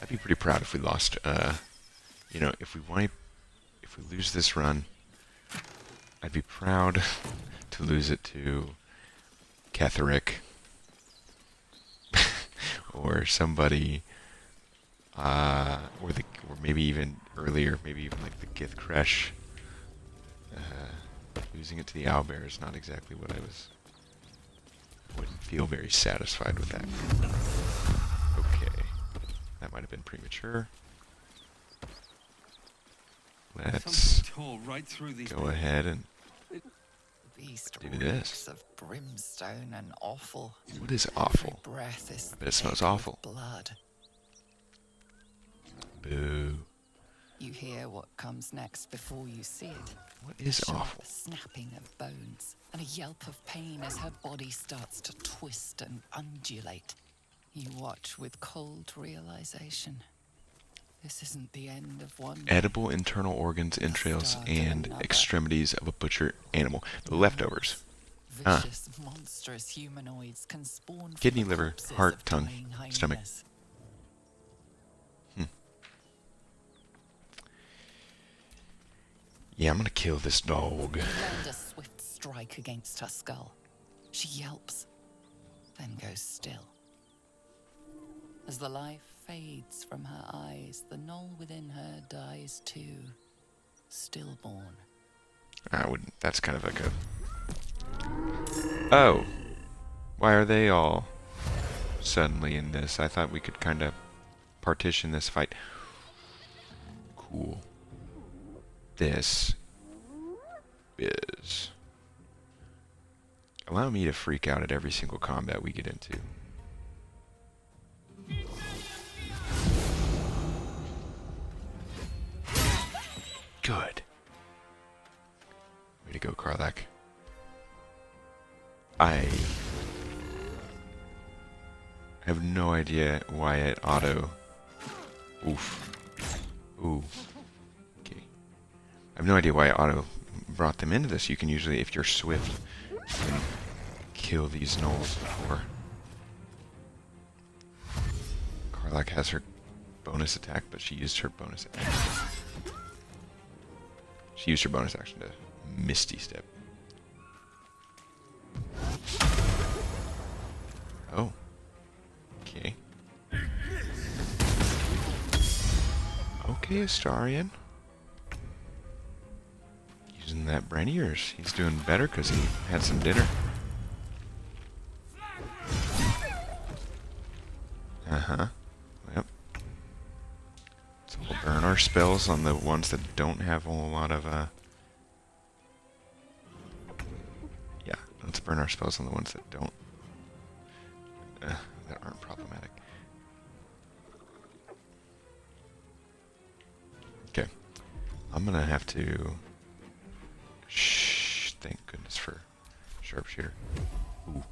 I'd be pretty proud if we lost. You know, if we lose this run, I'd be proud to lose it to Ketherick or somebody, or maybe even earlier, maybe even like the Githcresh. Losing it to the owlbear is not exactly what I wouldn't feel very satisfied with that. Okay, that might have been premature. Let's Something tore right through these go ahead and Beast do reeks this. of brimstone and offal. What is Every awful? breath is I bet it smells thick with awful. blood. Boo. You hear what comes next before you see it. What is Sharp awful? snapping of bones and a yelp of pain as her body starts to twist and undulate. You watch with cold realization. This isn't the end of one. Edible internal organs, entrails, and extremities of a butcher animal. The leftovers. Vicious, monstrous humanoids can spawn from Kidney, the liver, corpses heart, of tongue, dying hyenas. stomach. Yeah, I'm gonna kill this dog. You land a swift strike against her skull. She yelps, then goes still. As the life fades from her eyes, the gnoll within her dies too, stillborn. I wouldn't. That's kind of like a. Oh, why are they all suddenly in this? I thought we could kind of partition this fight. Cool. This is allow me to freak out at every single combat we get into. Good. Way to go, Karlach. I have no idea why it auto. Oof. Ooh. Okay. I have no idea why it auto brought them into this. You can usually, if you're swift, you can kill these gnolls before. Karlach has her bonus attack, but she used her bonus action. She used her bonus action to Misty Step. Oh. Okay. Okay, Astarion. Using that brain of yours. He's doing better because he had some dinner. Uh-huh. Yep. So we'll burn our spells on the ones that don't have a whole lot of, yeah, let's burn our spells on the ones that don't, that aren't problematic. Okay. I'm gonna have to... Shh, thank goodness for sharpshooter. Ooh.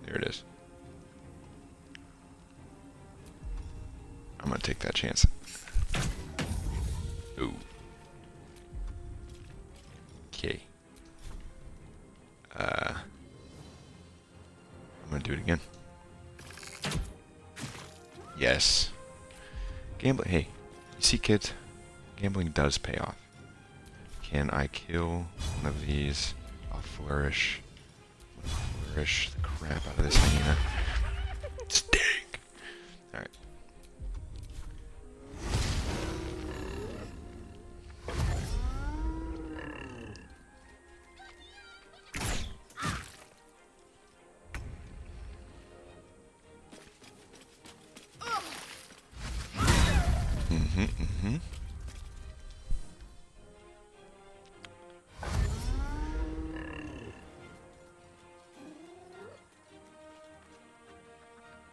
There it is. I'm gonna take that chance. Ooh. Okay. I'm gonna do it again. Yes. Gambling. Hey, you see, kids? Gambling does pay off. Can I kill one of these? I'll flourish. Flourish the crap out of this hyena. Stink! Alright.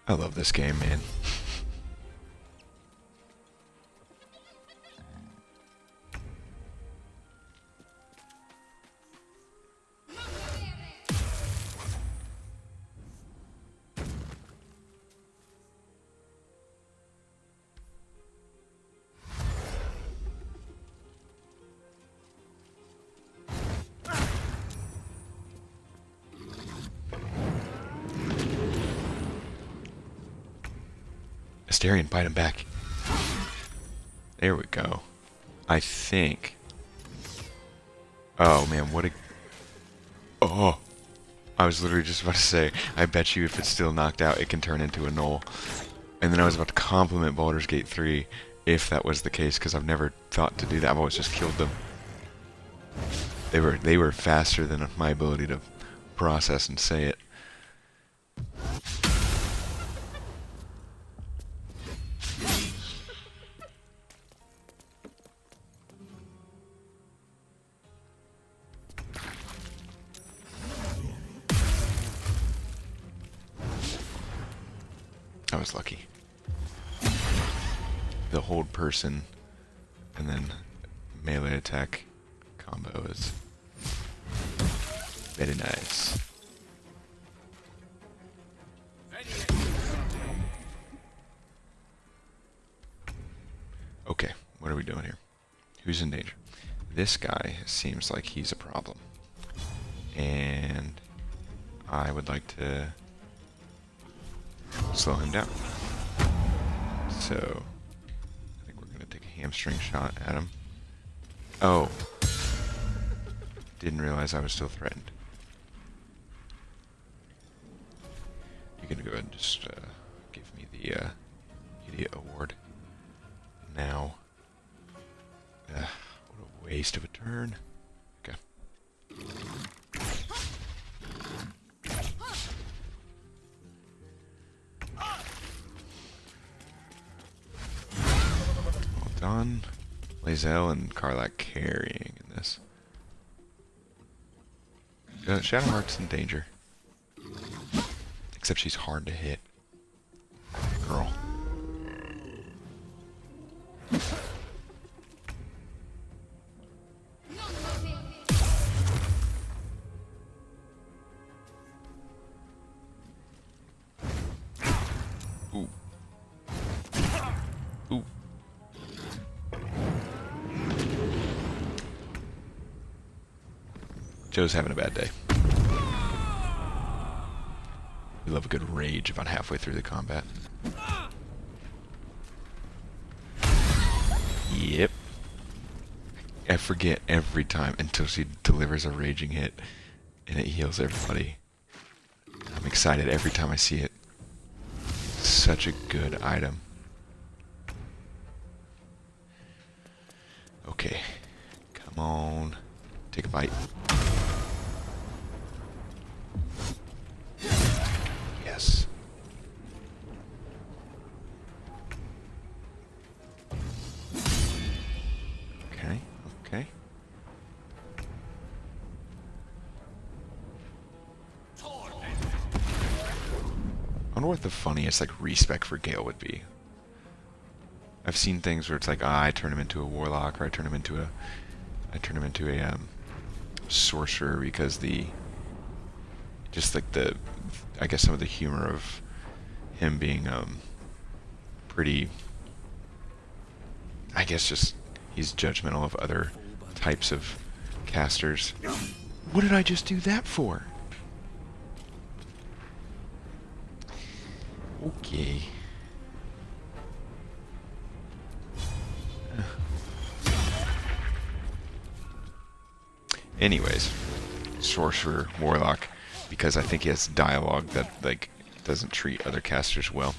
I love this game, man. Astarion, bite him back. There we go. I think. Oh man, what a... Oh! I was literally just about to say, I bet you if it's still knocked out, it can turn into a null. And then I was about to compliment Baldur's Gate 3 if that was the case, because I've never thought to do that. I've always just killed them. They were faster than my ability to process and say it. I was lucky. The hold person and then melee attack combo is very nice. Okay, what are we doing here? Who's in danger? This guy seems like he's a problem. And I would like to slow him down. So, I think we're going to take a hamstring shot at him. Oh. Didn't realize I was still threatened. You're going to go ahead and just give me the idiot award. Now. What a waste of a turn. Okay. Well done. Lae'zel and Karlach carrying in this. Shadowheart's in danger. Except she's hard to hit. Girl. Ooh. Ooh. Joe's having a bad day. We love a good rage about halfway through the combat. Yep. I forget every time until she delivers a raging hit and it heals everybody. I'm excited every time I see it. Such a good item. Okay. Come on. Take a bite. Yes. Okay, okay. I wonder what the funniest like respec for Gale would be. I've seen things where it's like, I turn him into a warlock, or I turn him into a sorcerer because just like the, I guess some of the humor of him being pretty, I guess just he's judgmental of other types of casters. What did I just do that for? Okay. Anyways, sorcerer, warlock, because I think he has dialogue that like doesn't treat other casters well.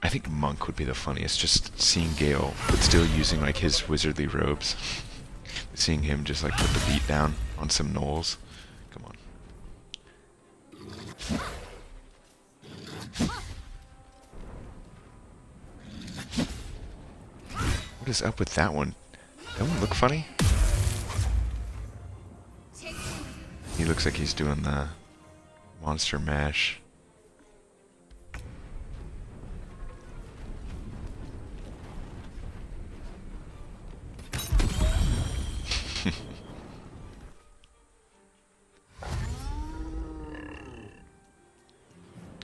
I think monk would be the funniest, just seeing Gale, but still using like his wizardly robes. Seeing him just like put the beat down on some gnolls. Come on. What is up with that one? That one look funny? He looks like he's doing the monster mash.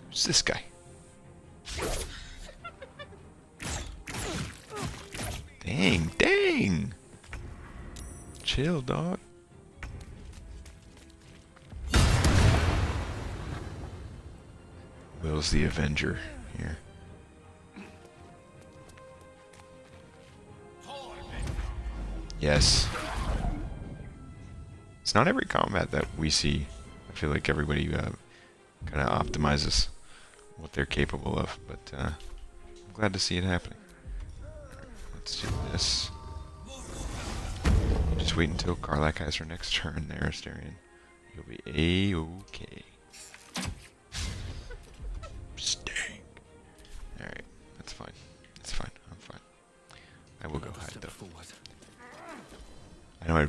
Who's this guy? Dang, dang! Chill, dog. Will's the Avenger here. Yes. It's not every combat that we see. I feel like everybody kind of optimizes what they're capable of, but I'm glad to see it happening. Alright, let's do this. Just wait until Karlach has her next turn there, Asterion. You'll be A-okay. Stink. Alright, that's fine. That's fine. I'm fine. I will go hide though. I know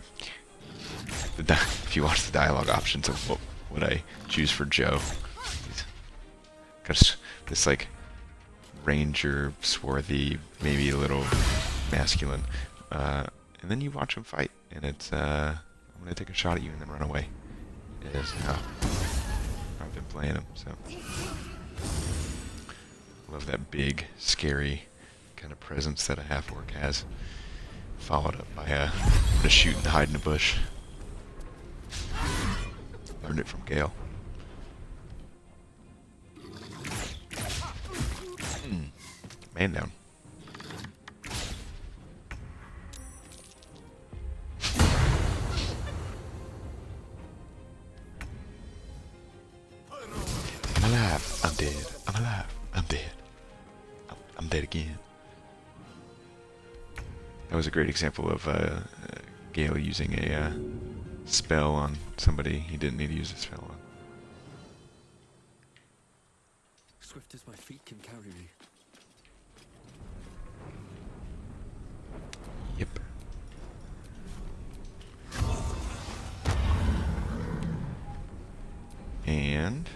if you watch the dialogue options of what I choose for Joe, got this like ranger, swarthy, maybe a little masculine, and then you watch him fight, and it's I'm gonna take a shot at you and then run away. It is how I've been playing him. So love that big, scary kind of presence that a half-orc has, followed up by I'm gonna shoot and hide in a bush. Learned it from Gale. Man down. I'm alive. I'm dead. I'm alive. I'm dead. I'm dead again. That was a great example of Gale using a spell on somebody he didn't need to use a spell on. Swift as my feet can carry me. Yep. And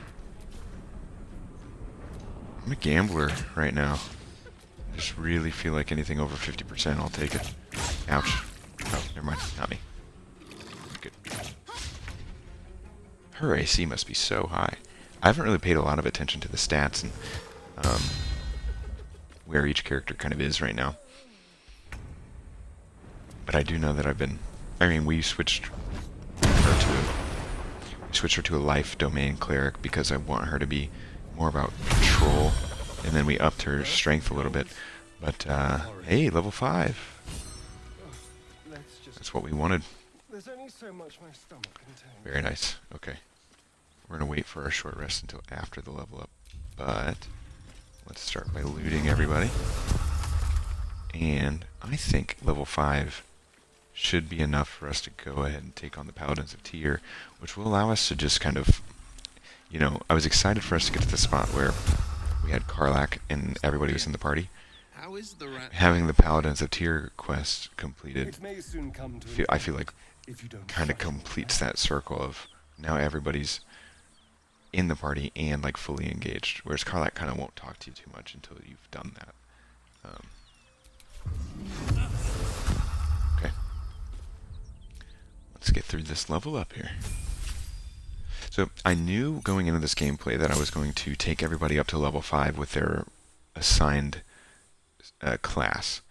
I'm a gambler right now. I just really feel like anything over 50%, I'll take it. Ouch. Oh, never mind. Not me. Good. Her AC must be so high. I haven't really paid a lot of attention to the stats and where each character kind of is right now. But I do know that I've been... I mean, we switched her to a life domain cleric because I want her to be more about control, and then we upped her strength a little bit. But hey, level 5. That's what we wanted. There's only so much my stomach contains. Very nice. Okay. We're gonna wait for our short rest until after the level up. But let's start by looting everybody. And I think level 5 should be enough for us to go ahead and take on the Paladins of Tyr, which will allow us to just kind of, you know, I was excited for us to get to the spot where we had Karlach and everybody was in the party. How is the rat? Having the Paladins of Tyr quest completed, It may soon come to I feel like if you don't kind of fight. completes that circle of now everybody's in the party and like fully engaged, whereas Karlach kind of won't talk to you too much until you've done that. Okay. Let's get through this level up here. So I knew going into this gameplay that I was going to take everybody up to level 5 with their assigned class.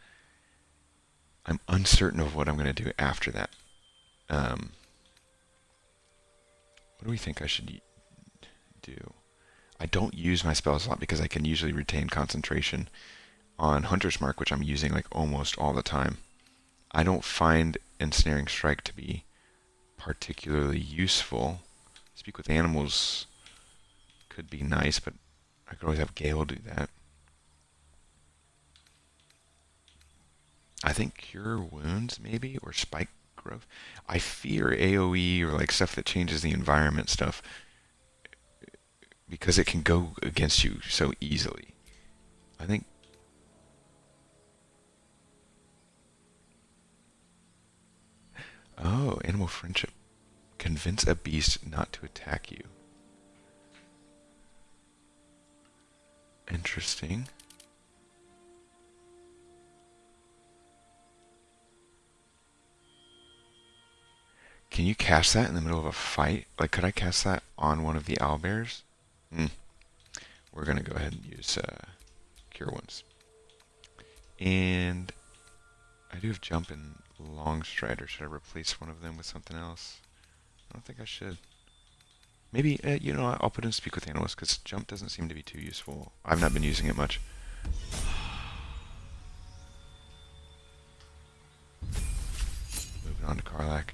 I'm uncertain of what I'm going to do after that. What do we think I should do? I don't use my spells a lot because I can usually retain concentration on Hunter's Mark, which I'm using like almost all the time. I don't find Ensnaring Strike to be particularly useful. Speak with Animals could be nice, but I could always have Gale do that. I think Cure Wounds, maybe, or Spike Growth. I fear AoE or like stuff that changes the environment stuff because it can go against you so easily. I think... Oh, Animal Friendship. Convince a beast not to attack you. Interesting. Can you cast that in the middle of a fight? Like, could I cast that on one of the owlbears? We're going to go ahead and use Cure Wounds. And I do have Jump and Long Strider. Should I replace one of them with something else? I don't think I should. Maybe, you know, I'll put in Speak with Animals because Jump doesn't seem to be too useful. I've not been using it much. on to Karlach.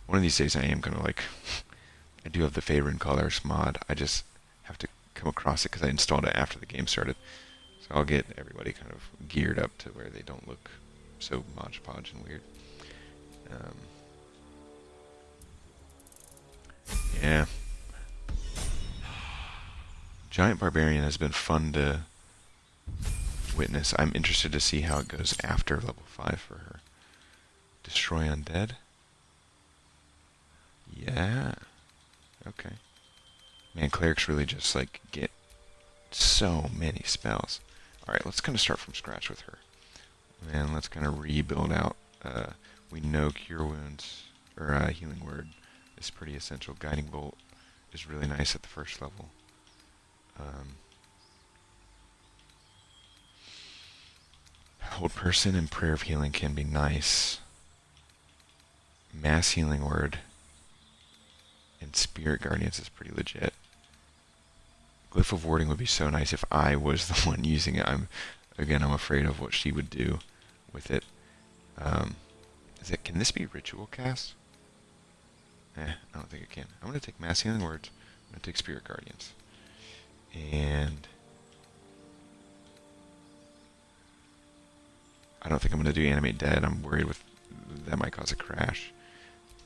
One of these days I am going to, like... I do have the Favorite Colors mod. I just have to come across it because I installed it after the game started. So I'll get everybody kind of geared up to where they don't look so Mod Podge and weird. Yeah. Giant Barbarian has been fun to witness. I'm interested to see how it goes after level 5 for her. Destroy Undead? Yeah. Okay. Man, clerics really just, like, get so many spells. Alright, let's kind of start from scratch with her. And let's kind of rebuild out. We know Cure Wounds, or Healing Word, is pretty essential. Guiding Bolt is really nice at the first level. Hold Person and Prayer of Healing can be nice. Mass Healing Word and Spirit Guardians is pretty legit. Glyph of Warding would be so nice if I was the one using it. I'm afraid of what she would do with it. Can this be Ritual Cast? I don't think it can. I'm going to take Mass Healing Words. I'm going to take Spirit Guardians. And I don't think I'm going to do Animate Dead. I'm worried that might cause a crash.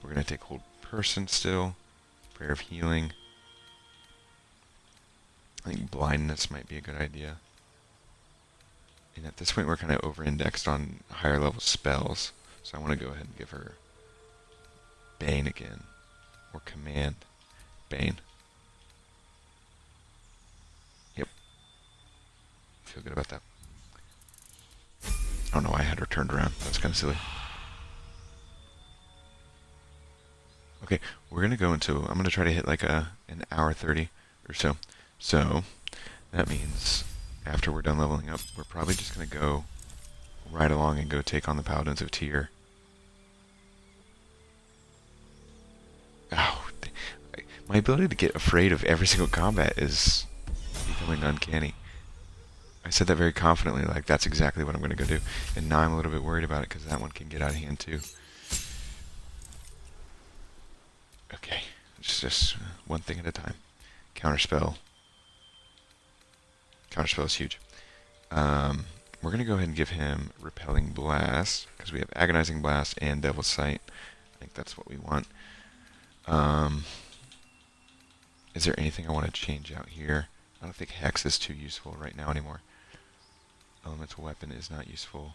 We're going to take Hold Person still. Prayer of Healing. I think Blindness might be a good idea. And at this point we're kind of over-indexed on higher level spells. So I want to go ahead and give her Bane again. Or Command. Bane. Yep. Feel good about that. I don't know why I had her turned around. That's kind of silly. Okay, we're going to go into... I'm going to try to hit like an hour 30 or so. So, that means after we're done leveling up, we're probably just going to go right along and go take on the Paladins of Tyr. Oh, my ability to get afraid of every single combat is becoming uncanny. I said that very confidently, like that's exactly what I'm going to go do. And now I'm a little bit worried about it because that one can get out of hand too. Okay, it's just one thing at a time. Counterspell. Counterspell is huge. We're going to go ahead and give him Repelling Blast, because we have Agonizing Blast and Devil's Sight. I think that's what we want. Is there anything I want to change out here? I don't think Hex is too useful right now anymore. Elemental Weapon is not useful.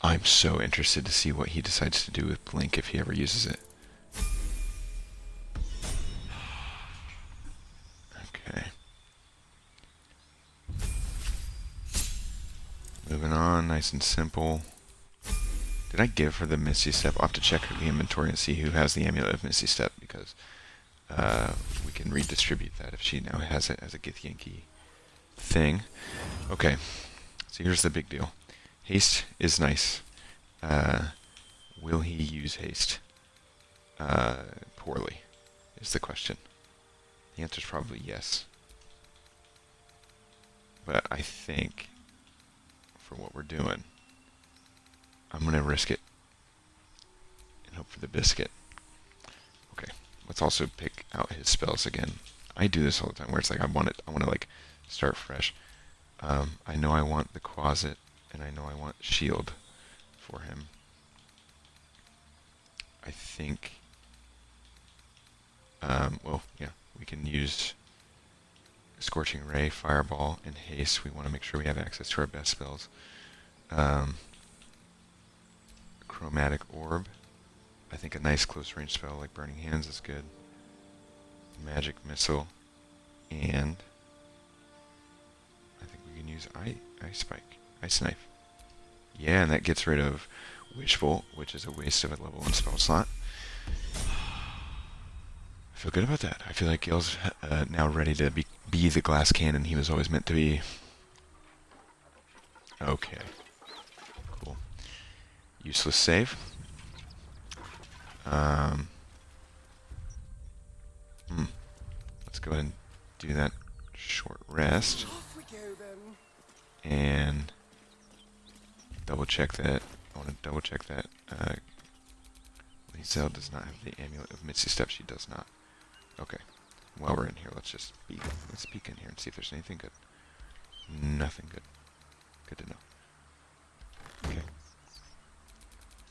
I'm so interested to see what he decides to do with Blink if he ever uses it. Okay. Moving on, nice and simple. Did I give her the Misty Step? I'll have to check the inventory and see who has the Amulet of Misty Step, because we can redistribute that if she now has it as a Githyanki thing. Okay, so here's the big deal. Haste is nice. Will he use haste? Poorly, is the question. The answer is probably yes. But I think, for what we're doing, I'm going to risk it and hope for the biscuit. Okay, let's also pick out his spells again. I do this all the time, where it's like I want to like start fresh. I know I want the Quasit, and I know I want Shield for him. I think, well, yeah, we can use Scorching Ray, Fireball, and Haste. We want to make sure we have access to our best spells. Chromatic Orb. I think a nice close range spell like Burning Hands is good. Magic Missile. And I think we can use Ice Spike. Ice Knife. Yeah, and that gets rid of Witch Bolt, which is a waste of a level 1 spell slot. I feel good about that. I feel like Gil's now ready to be the glass cannon he was always meant to be. Okay. Cool. Useless save. Let's go ahead and do that short rest. Off we go then. And double check that. I want to double check that. Liesel does not have the amulet of Misty Step. She does not. Okay. While we're in here, let's peek in here and see if there's anything good. Nothing good. Good to know. Okay.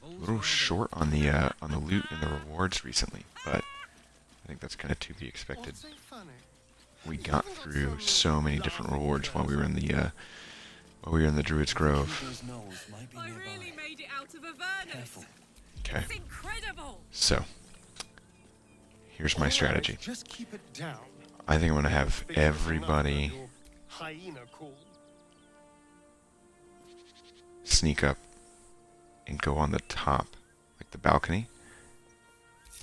A little short on the loot and the rewards recently, but I think that's kind of to be expected. We got through so many different rewards while we were in the Druid's Grove. I really made it out of Avernus. Okay. It's incredible. So, here's my strategy. Just keep it down. I think I'm gonna have everybody Hyena call. sneak up and go on the top, like the balcony.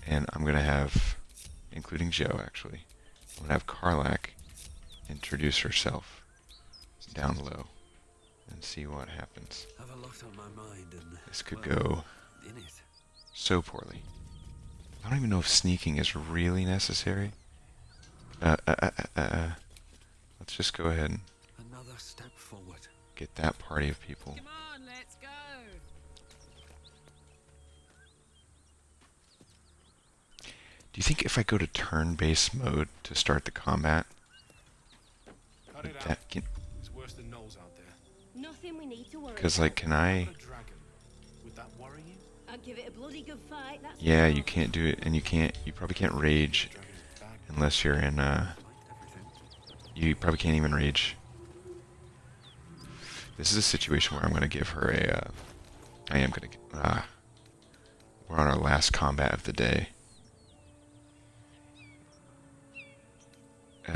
And I'm gonna have, including Joe actually, I'm gonna have Karlach introduce herself down low and see what happens. Have a lot on my mind and This could well, go in it. so poorly. I don't even know if sneaking is really necessary. Let's just go ahead and Another step forward. get that party of people. Come on, let's go. Do you think if I go to turn-based mode to start the combat, Cut would it that out. get... It's worse than Knowles out there. Nothing we need to worry Because, about. like, can I... A dragon. Would that worry you? I'd give it a bloody good fight. That's Yeah, for you sure. can't do it, and you probably can't rage Dragon's bad. unless you're in, you probably can't even rage. This is a situation where I'm going to give her a, we're on our last combat of the day. Ugh.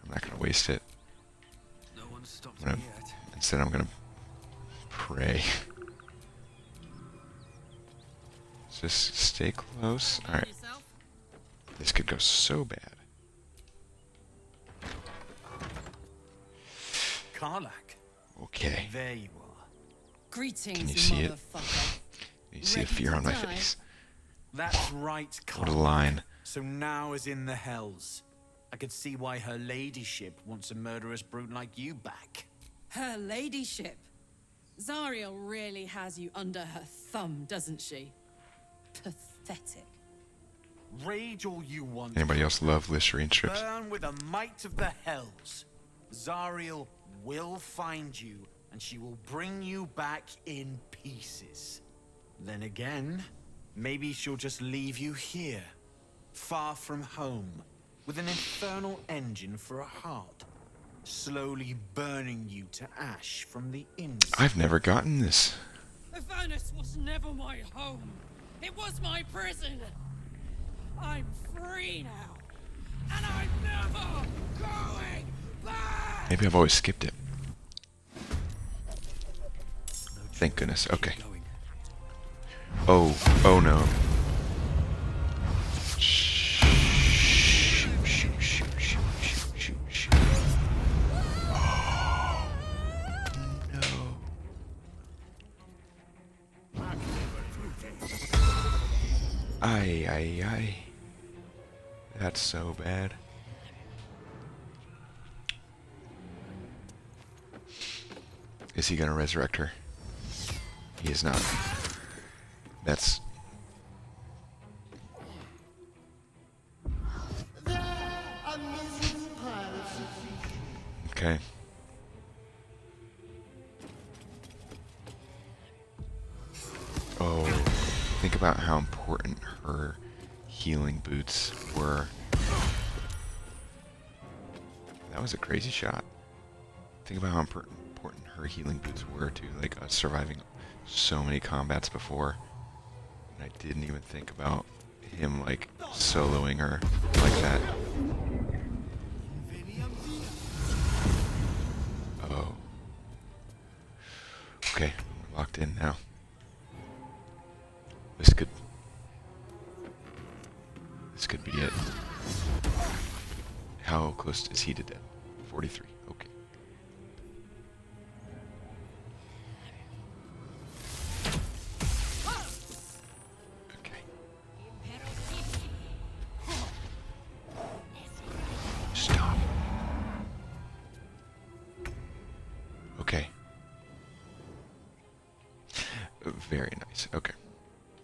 I'm not going to waste it. No one stopped I'm gonna, me yet. instead, I'm going to pray. Just stay close. Alright. Yourself? This could go so bad. Karlach, Okay. there you are. Greetings, Can you see it? motherfucker. You see the Ready fear to on my die? face. That's right, What a Karlach. line. So now is in the hells. I could see why her ladyship wants a murderous brute like you back. Her ladyship. Zariel really has you under her thumb, doesn't she? Pathetic. Rage all you want. Anybody else love Listerine strips? Burn with the might of the hells. Zariel will find you, and she will bring you back in pieces. Then again, maybe she'll just leave you here, far from home, with an infernal engine for a heart, slowly burning you to ash from the inside. I've never gotten this. Avernus was never my home. It was my prison. I'm free now. And I'm never going back! Maybe I've always skipped it. Thank goodness. Okay. Going. Oh no. Shoot, shoot, shoot, shoot, shoot, shoot, shoot. Oh, no. Ay, ay, ay. That's so bad. Is he gonna resurrect her? He is not. That's... Okay. Oh, think about how important her healing boots were. That was a crazy shot. Think about how important her healing boots were to like us surviving so many combats before. And I didn't even think about him like soloing her like that. Oh. Okay, we're locked in now. This could be it. How close is he to death? 43. Okay. Okay.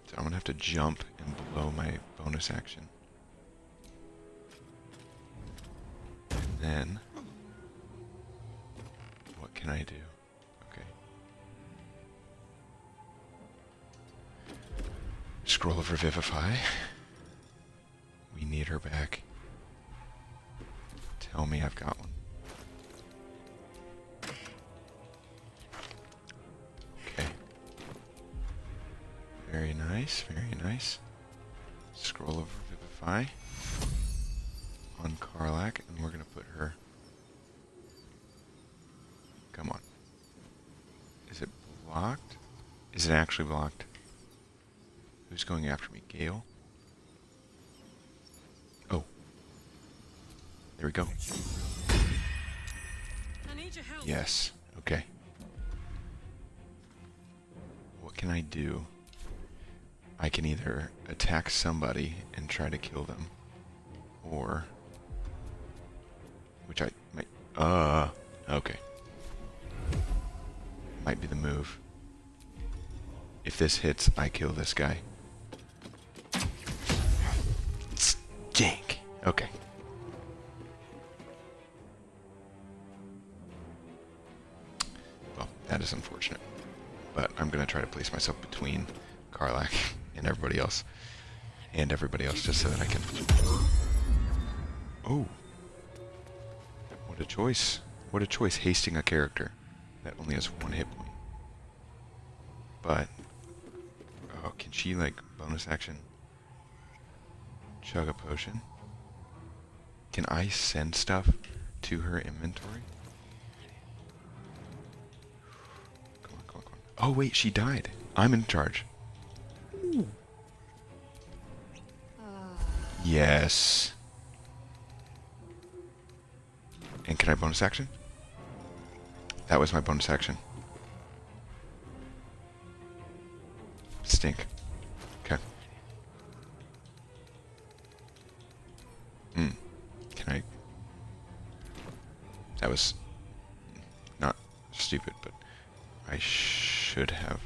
So I'm gonna have to jump and blow my bonus action. And then, what can I do? Okay. Scroll of Revivify. We need her back. Tell me I've got one. Okay. Very nice, very nice. Scroll of Revivify on Karlach, and we're gonna put her. Come on. Is it blocked? Is it actually blocked? Who's going after me? Gale? Oh. There we go. I need your help. Yes. Okay. What can I do? I can either attack somebody and try to kill them, or... Which I might... Okay. Might be the move. If this hits, I kill this guy. Stink. Okay. Well, that is unfortunate. But I'm going to try to place myself between Karlach and everybody else. And everybody else, just so that I can... Oh. What a choice. What a choice, hasting a character that only has 1 hit point. But... Oh, can she, like, bonus action? Chug a potion? Can I send stuff to her inventory? Come on, come on, come on. Oh, wait, she died. I'm in charge. Yes. And can I bonus action? That was my bonus action. Stink. Okay. Can I... That was not stupid, but I should have...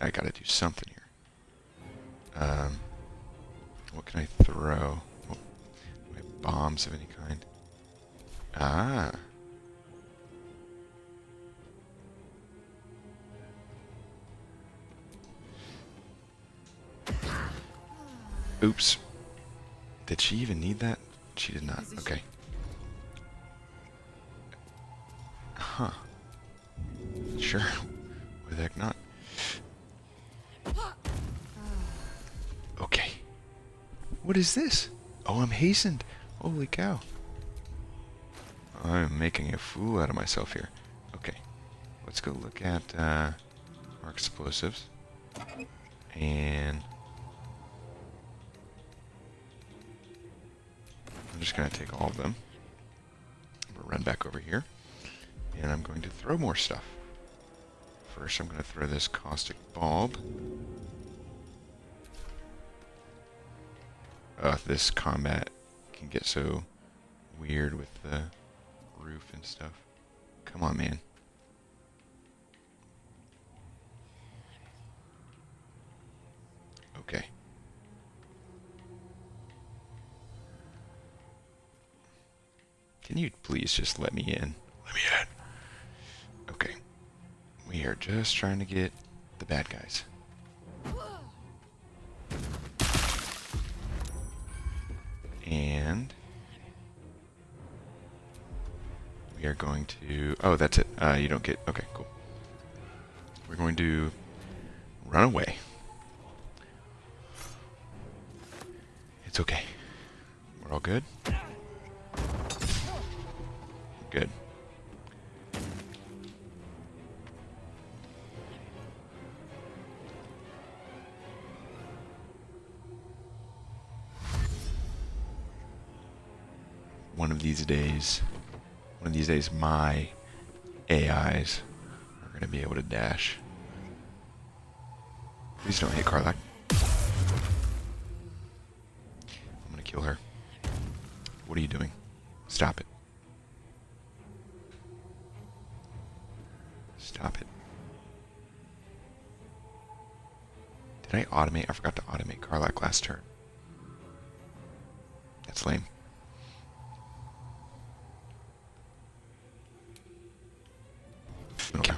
I gotta do something here. What can I throw? Oh, my bombs of any kind. Ah. Oops. Did she even need that? She did not. Okay. Huh. Sure. Why the heck not? Okay. What is this? Oh, I'm hastened. Holy cow. I'm making a fool out of myself here. Okay. Let's go look at our explosives. And... I'm just going to take all of them. I'm going to run back over here. And I'm going to throw more stuff. First, I'm going to throw this caustic bulb. This combat can get so weird with the roof and stuff. Come on, man. Okay. Can you please just let me in? Let me in. Okay. We are just trying to get the bad guys. And we are going to... Oh, that's it. You don't get... Okay, cool. We're going to run away. It's okay. We're all good? Good. One of these days, my AIs are going to be able to dash. Please don't hit Karlach. I'm going to kill her. What are you doing? Stop it. Stop it. Did I automate? I forgot to automate Karlach last turn. That's lame. Okay.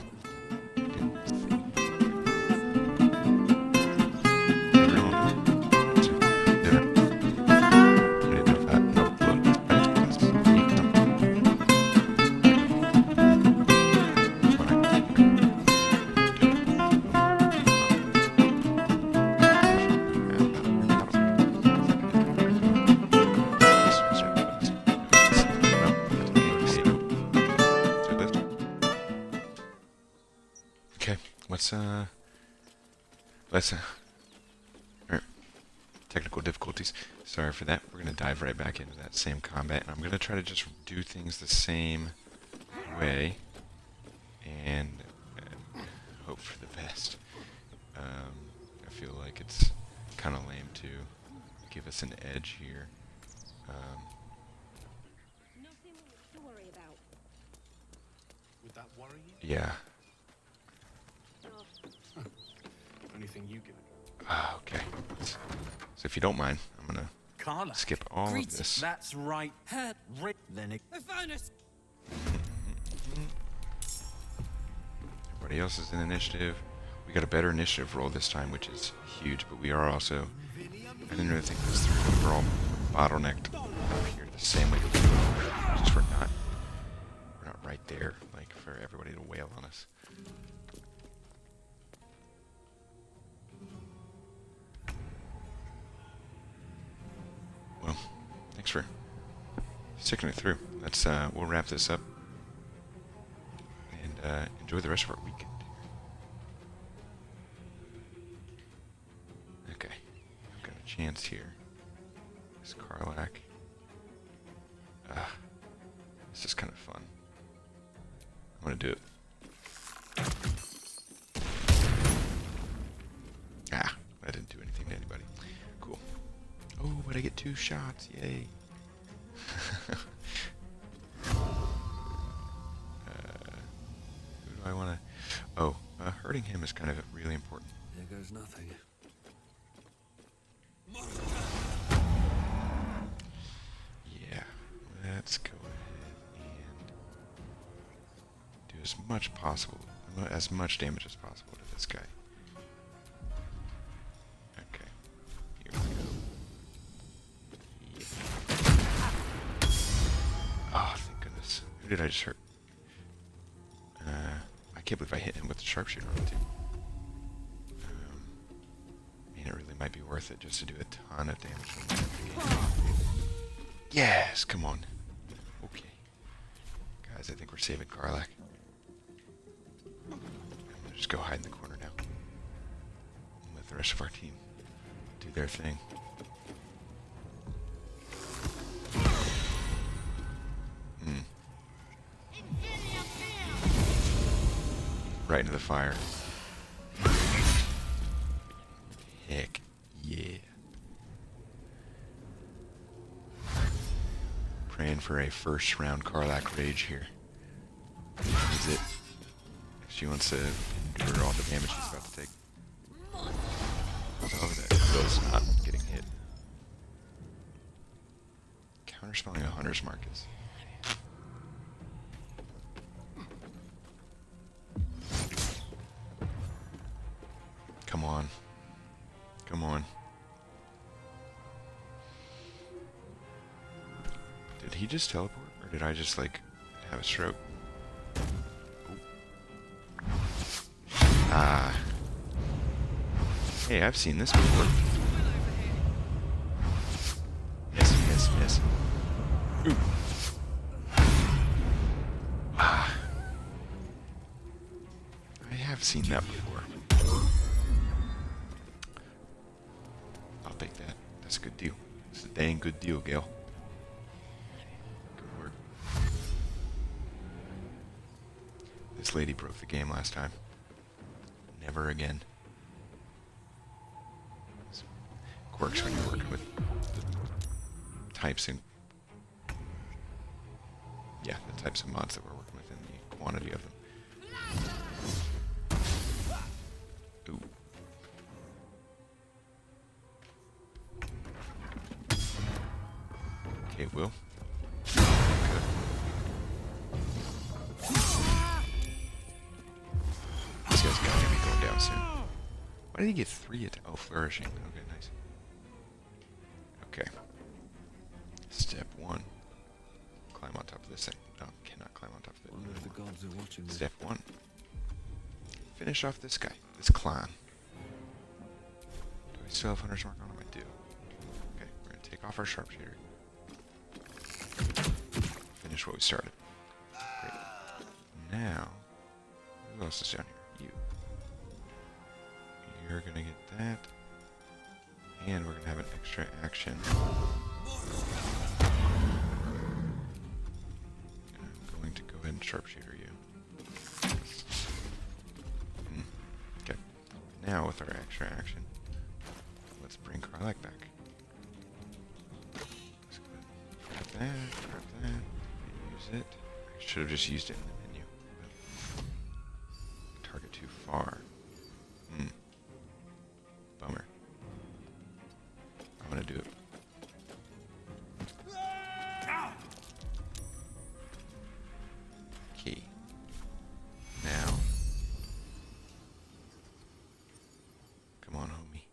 Let's technical difficulties. Sorry for that. We're going to dive right back into that same combat, and I'm going to try to just do things the same way and hope for the best. I feel like it's kind of lame to give us an edge here. Nothing to worry about. Would that worry you? Yeah. Anything you give it. Okay. So if you don't mind, I'm going to Karlach. skip all of this. That's right. Then it. Everybody else is in initiative. We got a better initiative roll this time, which is huge, but we are also, I didn't really think this through, we're all bottlenecked up here the same way we do. Just we're not right there, like for everybody to wail on us. Well, thanks for sticking it through. Let's we'll wrap this up and enjoy the rest of our weekend. Okay, I've got a chance here. This Karlach. This is kind of fun. I'm gonna do it. I didn't do anything to anybody. Cool. Oh, but I get 2 shots. Yay. Who do I want to... Oh, hurting him is kind of really important. There goes nothing. Yeah, let's go ahead and do as much damage as possible to this guy. Okay, here we go. Oh, thank goodness. Who did I just hurt? I can't believe I hit him with the sharpshooter on too. I mean, it really might be worth it just to do a ton of damage. Yes, come on. Okay. Guys, I think we're saving Karlach. I'm gonna just go hide in the corner now. And let the rest of our team do their thing. Right into the fire. Heck yeah. Praying for a first round Karlach rage here. Is it? She wants to endure all the damage she's about to take. Oh, that Bill's not getting hit. Counterspelling a Hunter's Marcus. Come on. Come on. Did he just teleport? Or did I just, like, have a stroke? Ah. Hey, I've seen this before. Yes, yes, yes. Ooh. Ah. I have seen that before. I'll take that. That's a good deal. It's a dang good deal, Gale. Good work. This lady broke the game last time. Never again. It's quirks when you're working with the types and the types of mods that we're working with and the quantity of them. Ooh. Okay, Will. Good. This guy's gonna be going down soon. Why did he get 3 at? Oh, flourishing. Okay, nice. Okay. Step 1. Climb on top of this thing. No, cannot climb on top of it. Wonder if the gods are watching me. Step 1. Finish off this guy. This clan. Do I still have Hunter's Mark on him? I do. Okay, we're gonna take off our sharpshooter. Finish what we started. Great. Now, who else is down here? You. You're gonna get that. And we're gonna have an extra action. I'm going to go ahead and sharpshooter you. Okay. Now with our extra action, let's bring Karlach back. Let's go ahead and grab that, use it. I should have just used it in the menu. Target too far. Bummer. I'm gonna do it. Key. Now. Come on, homie.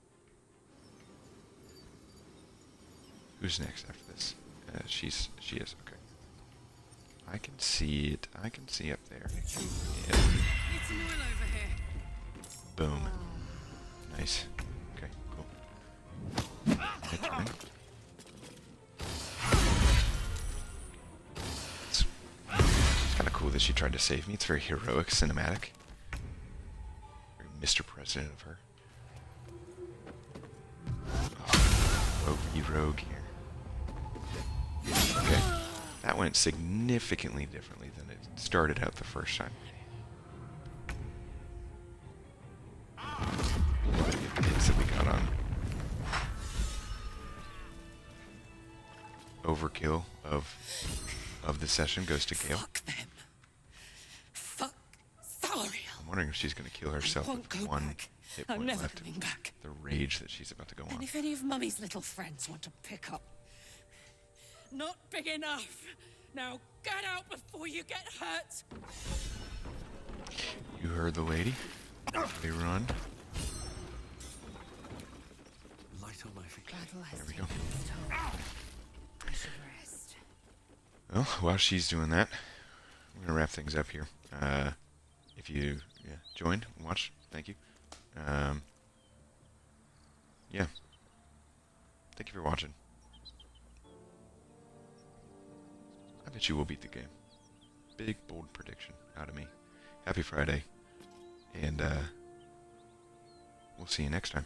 Who's next after this? She is. Okay. I can see it. I can see up there. Yeah. Need some oil over here. Boom. Nice. Okay, cool. Hit me. It's kind of cool that she tried to save me. It's very heroic, cinematic. Very Mr. President of her. Oh, rogue here. Okay. That went significantly differently than it started out the first time. Look at the hits that we got on. Overkill of the session goes to Gale. Fuck them. Fuck Thariel. I'm wondering if she's going to kill herself with one hit I'm point never left. coming back. The rage that she's about to go on. And if any of Mummy's little friends want to pick up. Not big enough. Now get out before you get hurt. You heard the lady. They run. Light on my feet. There we go. Well, while she's doing that, we're going to wrap things up here. If you joined and watched, thank you. Yeah. Thank you for watching. I bet you will beat the game. Big, bold prediction out of me. Happy Friday. And we'll see you next time.